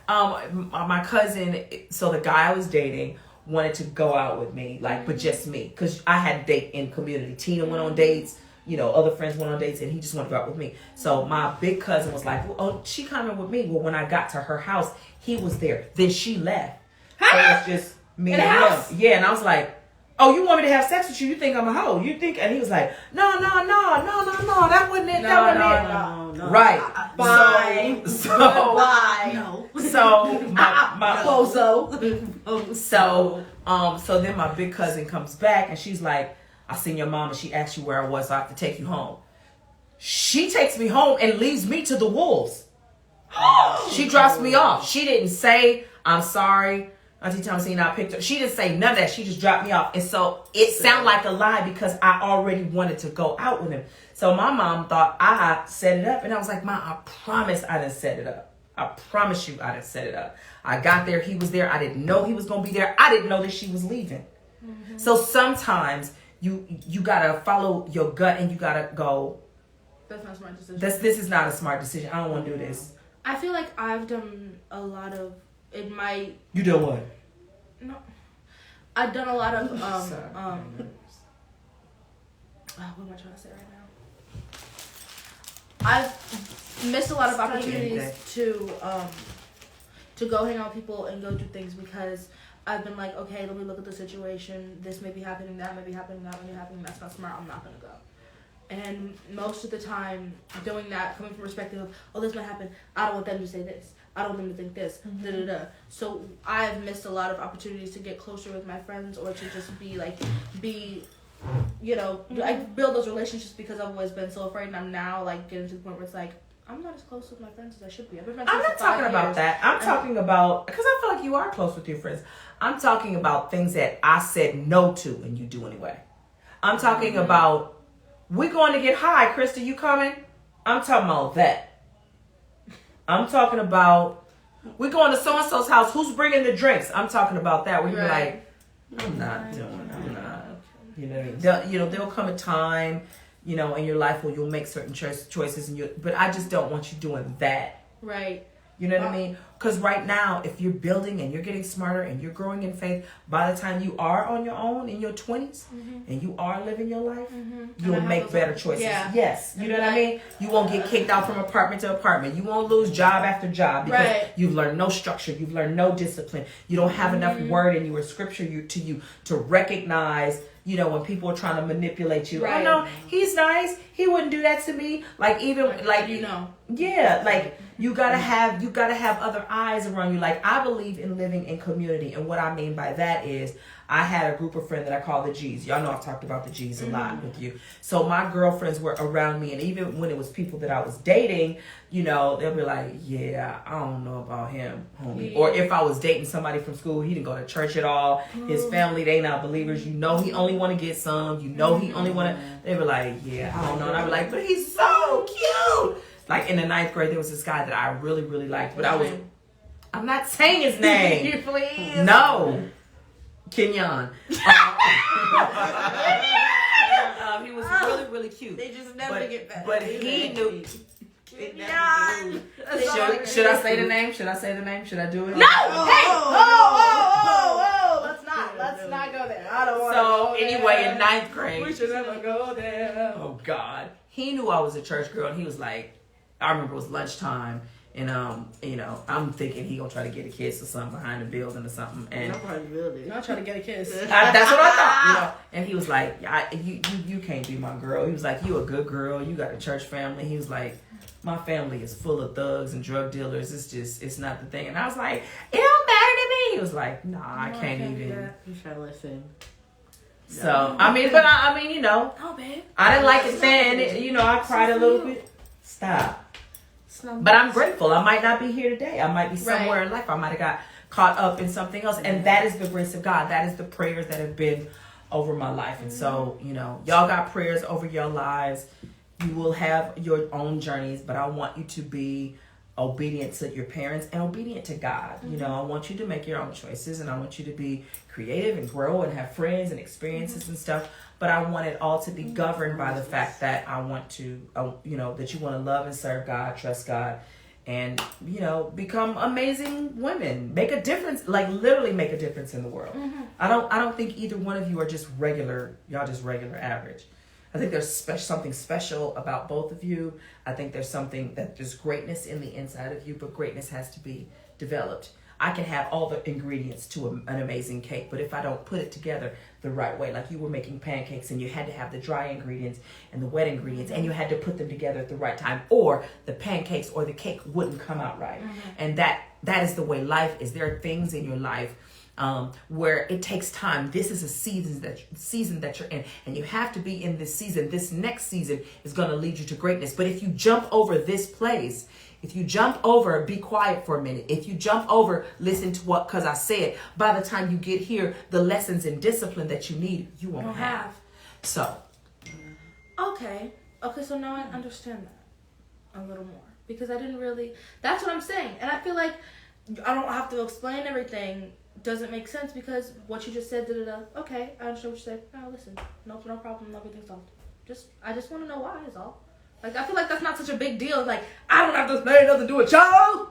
My cousin, so the guy I was dating wanted to go out with me, like, but just me. Cause I had a date in community. Tina went on dates. You know, other friends went on dates and he just wanted to go out with me. So my big cousin was like, well, oh, she coming with me. Well, when I got to her house, he was there. Then she left. So it's just me and him. Yeah, and I was like, oh, you want me to have sex with you? You think I'm a hoe? You think? And he was like, no, that wasn't it. No. Right. Bye. Bye. No. So my Bozo. So then my big cousin comes back and she's like, I seen your mom and she asked you where I was, so I have to take you home. She takes me home and leaves me to the wolves. She drops me off. She didn't say, I'm sorry, Auntie Thomasina, I picked her. She didn't say none of that. She just dropped me off. And so it sounded like a lie because I already wanted to go out with him. So my mom thought I set it up. And I was like, Mom, I promise I didn't set it up. I promise you I didn't set it up. I got there. He was there. I didn't know he was going to be there. I didn't know that she was leaving. Mm-hmm. So sometimes you gotta follow your gut and you gotta go, that's not a smart decision. This is not a smart decision. I don't want to do this. I feel like I've done a lot of You done what? No, I've done a lot of what am I trying to say right now? I've missed a lot of opportunities to go hang out with people and go do things because I've been like, okay, let me look at the situation. This may be happening, that may be happening, that may be happening. That's not smart. I'm not going to go. And most of the time, doing that, coming from perspective of, oh, this might happen. I don't want them to say this. I don't want them to think this. Mm-hmm. So I've missed a lot of opportunities to get closer with my friends or to just I build those relationships because I've always been so afraid. And I'm now like getting to the point where it's like, I'm not as close with my friends as I should be. I'm not talking about that. I'm talking about, because I feel like you are close with your friends. I'm talking about things that I said no to and you do anyway. I'm talking about, we're going to get high. Krista, you coming? I'm talking about that. I'm talking about, we're going to so-and-so's house. Who's bringing the drinks? I'm talking about that. Where you be like, I'm not doing it. I'm not. You know what I mean? There'll come a time, in your life where you'll make certain choices, but I just don't want you doing that. Right. You know what I mean? Because right now, if you're building and you're getting smarter and you're growing in faith, by the time you are on your own in your 20s and you are living your life, you'll make better choices. Yeah. Yes. You know what I mean? You won't get kicked out from apartment to apartment. You won't lose job after job because you've learned no structure. You've learned no discipline. You don't have enough word in you or scripture to recognize, when people are trying to manipulate you. Right. Oh no, he's nice. He wouldn't do that to me. Like even like yeah, like you gotta have other eyes around you. Like I believe in living in community, and what I mean by that is I had a group of friends that I call the G's. Y'all know I've talked about the G's a lot with you. So my girlfriends were around me, and even when it was people that I was dating, they'll be like, yeah, I don't know about him, homie. Yeah. Or if I was dating somebody from school, he didn't go to church at all. His family, they not believers. He only want to get some. He only want to. They were like, yeah, I don't know. And I was like, but he's so cute. Like in the 9th grade, there was this guy that I really, really liked, but I'm not saying his name. You please. No. Kenyon. He was really, really cute. They just never get better. But he knew. Should I say the name? Should I say the name? Should I do it? No! Hey! Whoa! Let's not go there. I don't want to So, anyway, in 9th grade. We should never go there. Oh, God. He knew I was a church girl, and he was like, I remember it was lunchtime, and, I'm thinking he gonna try to get a kiss or something behind the building or something. And Not trying to get a kiss. that's what I thought, And he was like, you can't be my girl. He was like, you a good girl. You got a church family. He was like, my family is full of thugs and drug dealers. It's not the thing. And I was like, it don't matter to me. He was like, nah, I can't even. You try to listen. So, No, babe. I didn't like it then. I cried a little bit. Stop. But I'm grateful. I might not be here today. I might be somewhere in life. I might have got caught up in something else. And that is the grace of God. That is the prayers that have been over my life. And so, y'all got prayers over your lives. You will have your own journeys, but I want you to be obedient to your parents and obedient to God. I want you to make your own choices, and I want you to be creative and grow and have friends and experiences and stuff. But I want it all to be governed by the fact that I want to, that you want to love and serve God, trust God, and, become amazing women. Make a difference, like literally make a difference in the world. I don't think either one of you are just regular, y'all just regular average. I think there's something special about both of you. I think there's greatness in the inside of you, but greatness has to be developed. I can have all the ingredients to an amazing cake, but if I don't put it together the right way, like you were making pancakes and you had to have the dry ingredients and the wet ingredients, and you had to put them together at the right time, or the pancakes or the cake wouldn't come out right. And that is the way life is. There are things in your life where it takes time. This is a season that you're in, and you have to be in this season. This next season is going to lead you to greatness. But if you jump over this place, if you jump over, be quiet for a minute. If you jump over, listen to because I said, by the time you get here, the lessons and discipline that you need, you won't have. So. Okay, so now I understand that a little more, because I didn't really, that's what I'm saying. And I feel like I don't have to explain everything. Doesn't make sense, because what you just said, okay, I understand what you said. No, listen, no problem, everything's solved. I just want to know why is all. Like, I feel like that's not such a big deal. Like, I don't have to say nothing to a child.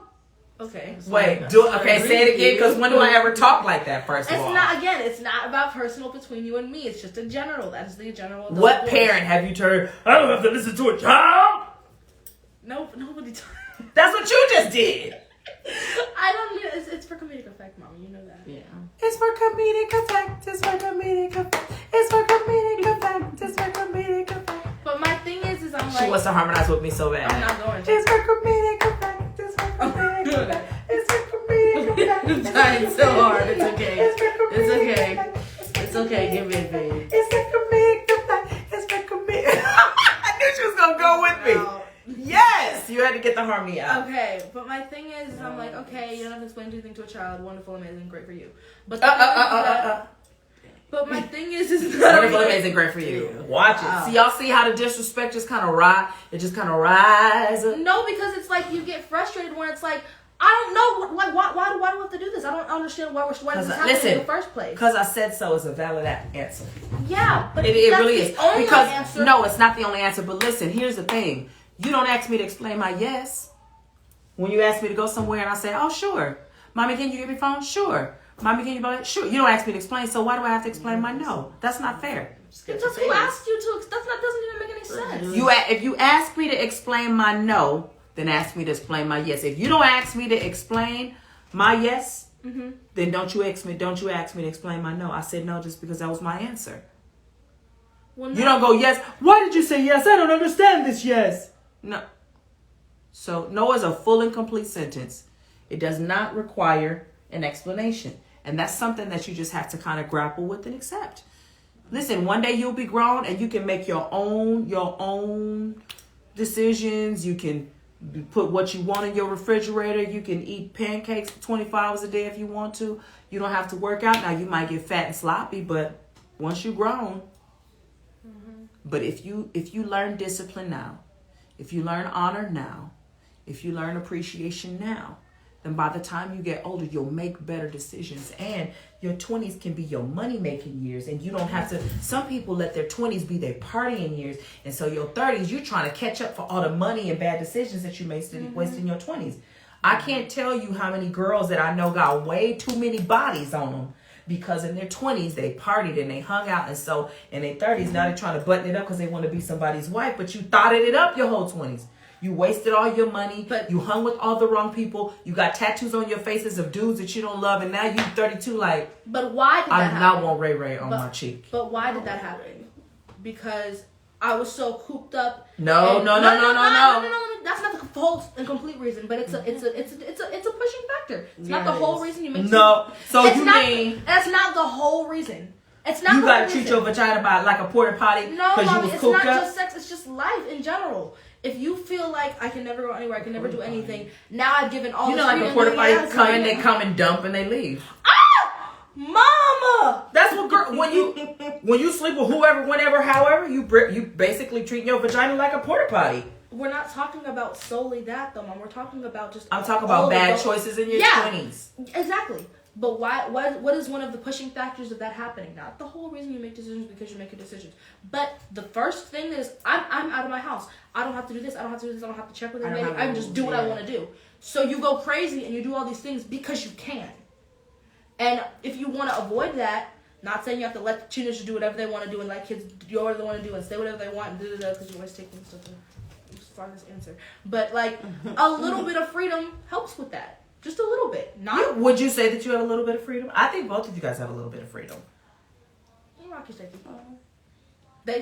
Okay. Wait, say it again, because when do I ever talk like that, first of all? It's not about personal between you and me. It's just a general. That's the general. What parent have you turned, I don't have to listen to a child? Nope, nobody. That's what you just did. I don't mean it's for comedic effect, Mom. You know that. Yeah. It's for comedic effect. It's for comedic effect. It's for comedic effect. It's for comedic effect. But my thing is I'm like, she wants to harmonize with me so bad. I'm not going to. It's for comedic effect. It's for comedic effect. It's for comedic effect. I'm trying so hard. It's okay. It's for comedic effect. It's okay. Give me a baby. It's for comedic effect. It's for comedic. I knew she was gonna go with me. No. Yes, you had to get the harmony out. Okay, but my thing is, I'm like, okay, you don't have to explain anything to a child. Wonderful, amazing, great for you. But but my thing is wonderful, amazing, great for you. Watch it. See, y'all see how the disrespect just kind of rise? It just kind of rises up. No, because it's like you get frustrated when it's like, I don't know, like why do we have to do this? I don't understand why this is happening in the first place. Because I said so is a valid answer. Yeah, but it really is. Because answer. No, it's not the only answer. But listen, here's the thing. You don't ask me to explain my yes. When you ask me to go somewhere and I say, oh, sure. Mommy, can you give me phone? Sure. Mommy, can you buy it? Sure. You don't ask me to explain, so why do I have to explain my no? That's not fair. Because who asked you to? That doesn't even make any sense. If you ask me to explain my no, then ask me to explain my yes. If you don't ask me to explain my yes, then don't you ask me to explain my no. I said no just because that was my answer. Well, no. You don't go yes. Why did you say yes? I don't understand this yes. No. So no is a full and complete sentence. It does not require an explanation. And that's something that you just have to kind of grapple with and accept. Listen, one day you'll be grown and you can make your own decisions. You can put what you want in your refrigerator. You can eat pancakes 24 hours a day if you want to. You don't have to work out. Now you might get fat and sloppy, but once you're grown. But if you learn discipline now, if you learn honor now, if you learn appreciation now, then by the time you get older, you'll make better decisions. And your 20s can be your money-making years. And you don't have to, some people let their 20s be their partying years. And so your 30s, you're trying to catch up for all the money and bad decisions that you wasted in your 20s. I can't tell you how many girls that I know got way too many bodies on them because in their 20s they partied and they hung out, and so in their 30s now they're trying to button it up because they want to be somebody's wife, but you thotted it up your whole 20s. You wasted all your money, but you hung with all the wrong people, you got tattoos on your faces of dudes that you don't love, and now you 32 like, but why did that happen? I do not want Ray Ray on my cheek. But why did that happen? Because I was so cooped up. No. That's not the whole and complete reason, but it's a pushing factor. It's not the whole reason you make. No, so it's you not, mean that's not the whole reason. It's not. You the gotta whole treat reason. your vagina like a porta potty because you was it's cooped not up? just sex. It's just life in general. If you feel like I can never go anywhere, I can never do anything. Now I've given all. You know, like a porta potty come in, they come and dump and they leave. Mama, that's what girl. When you sleep with whoever, whenever, however, you basically treat your vagina like a porta potty. We're not talking about solely that, though, Mom. We're talking about just. I'm talking about bad choices in your 20s. Exactly. But why? What is one of the pushing factors of that happening? Not the whole reason you make decisions because you're making decisions, but the first thing is I'm out of my house. I don't have to do this. I don't have to do this. I don't have to check with anybody. I can just do what I want to do. So you go crazy and you do all these things because you can. And if you want to avoid that, not saying you have to let teenagers do whatever they want to do and let kids do whatever they want to do and say whatever they want and because you always take things to find this answer. But like a little bit of freedom helps with that. Just a little bit. Not. Would you say that you have a little bit of freedom? I think both of you guys have a little bit of freedom.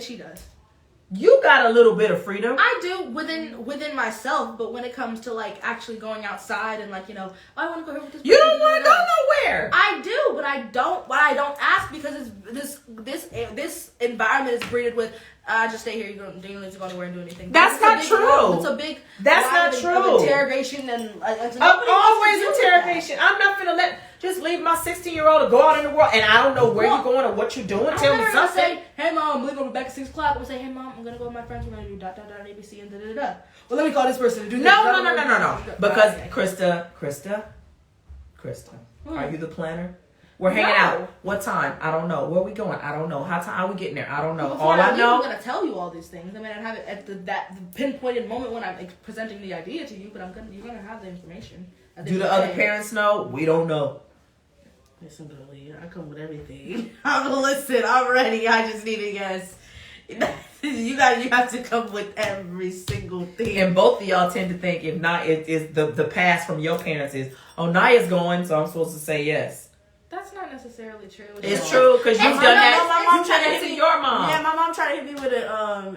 She does. You got a little bit of freedom. I do within myself, but when it comes to like actually going outside and like, you know, I want to go here with this. You don't want to go nowhere. I do, but I don't. But I don't ask because it's this environment is breeded with. Just stay here. You don't need to go anywhere and do anything. That's not true. It's a big. That's not true. Interrogation and always interrogation. I'm not gonna just leave my 16-year-old to go out in the world and I don't know where you're going or what you're doing. Tell me something. Say, hey mom, we're gonna be back at 6 o'clock. I'm gonna say, hey mom, I'm gonna go with my friends. We're gonna do ... ABC and da. Well, let me call this person and do this. No. Because Krista, are you the planner? We're hanging out. What time? I don't know. Where are we going? I don't know. How are we getting there? I don't know. All I know. I'm gonna tell you all these things. I mean, I have it at the pinpointed moment when I'm presenting the idea to you, but you're gonna have the information. Do the other parents know? We don't know. Listen, girlie, I come with everything. Listen, I'm ready. I just need a yes. You have to come with every single thing. And both of y'all tend to think, if not, it is the past from your parents is, oh, Naya's going, so I'm supposed to say yes. That's not necessarily true. It's true because you've done that. My mom you tried to hit your mom. Yeah, my mom tried to hit me with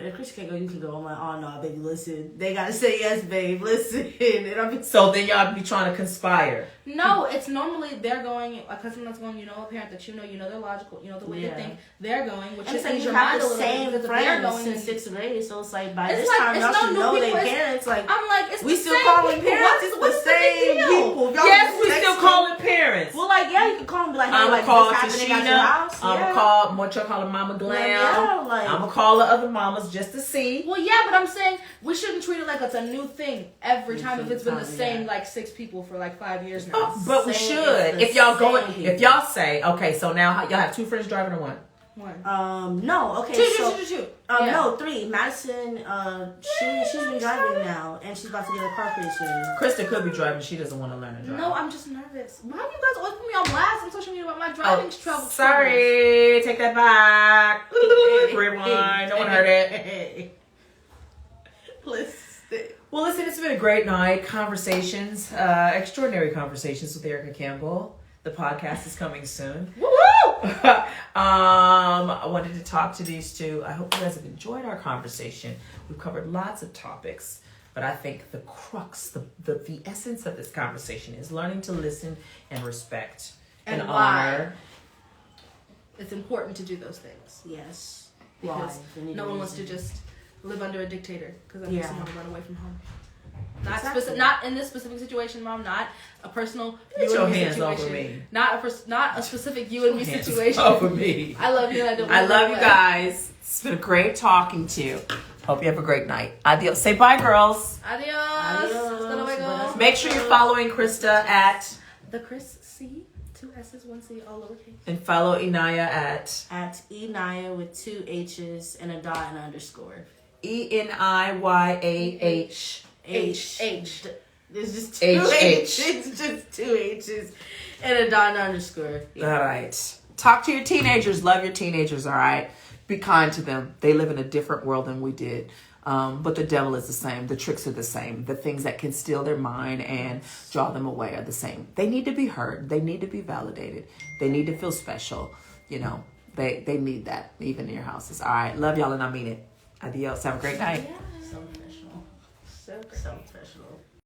if Chris can't go, you can go. I'm like, oh no, baby, listen. They gotta say yes, babe. Listen. And so then y'all be trying to conspire. No, it's normally they're going. A cousin that's going, you know, a parent that you know they're logical, you know the way they think. They're going, which is you have the same friends since 6th grade. So it's like by this time y'all should know their parents. Like I'm like, it's we still calling parents. It's the same people. Yes, we still calling parents. Well, like yeah, you can call them. Be like, hey, I'm like, call this happening Tashina. at your house. I'm gonna call Montreal, call her Mama Glam. Yeah, like, I'm gonna call the other mamas just to see. Well, yeah, but I'm saying we shouldn't treat it like it's a new thing every time if it's been the same like 6 people for like 5 years now. But we should. If y'all going, if y'all say, okay, so now y'all have 2 friends driving or one? No. Okay. Two. No, 3. Madison, she's been driving now, and she's about to get her car pretty soon. Krista could be driving. She doesn't want to learn to drive. No, I'm just nervous. Why do you guys always put me on blast on social media about my driving trouble? Sorry, take that back. Rewind. No one heard it. Well, listen, it's been a great night. Conversations, extraordinary conversations with Erica Campbell. The podcast is coming soon. Woo-hoo! I wanted to talk to these two. I hope you guys have enjoyed our conversation. We've covered lots of topics, but I think the crux, the essence of this conversation is learning to listen and respect and honor. It's important to do those things. Yes. Because no one wants to just live under a dictator because I need someone to run away from home. Not in this specific situation, Mom. Not a personal Get your hands over me. Not a specific you and me situation. Over me. I love you. And I love you guys. It's been great talking to you. Hope you have a great night. Adios. Say bye, girls. Adios. Hasta luego. Make sure you're following Krista at The Chris C, 2 S's, 1 C, all lowercase. and follow Inaya at Enaya with 2 H's and a dot and underscore. ENIYAH. H. There's just 2 H. H's. It's just 2 H's and a dot and underscore. All right. Talk to your teenagers. Love your teenagers, all right? Be kind to them. They live in a different world than we did. But the devil is the same. The tricks are the same. The things that can steal their mind and draw them away are the same. They need to be heard. They need to be validated. They need to feel special. You know, they need that even in your houses. All right. Love y'all and I mean it. Adios. Have a great night. Yeah. So professional. So great. So professional.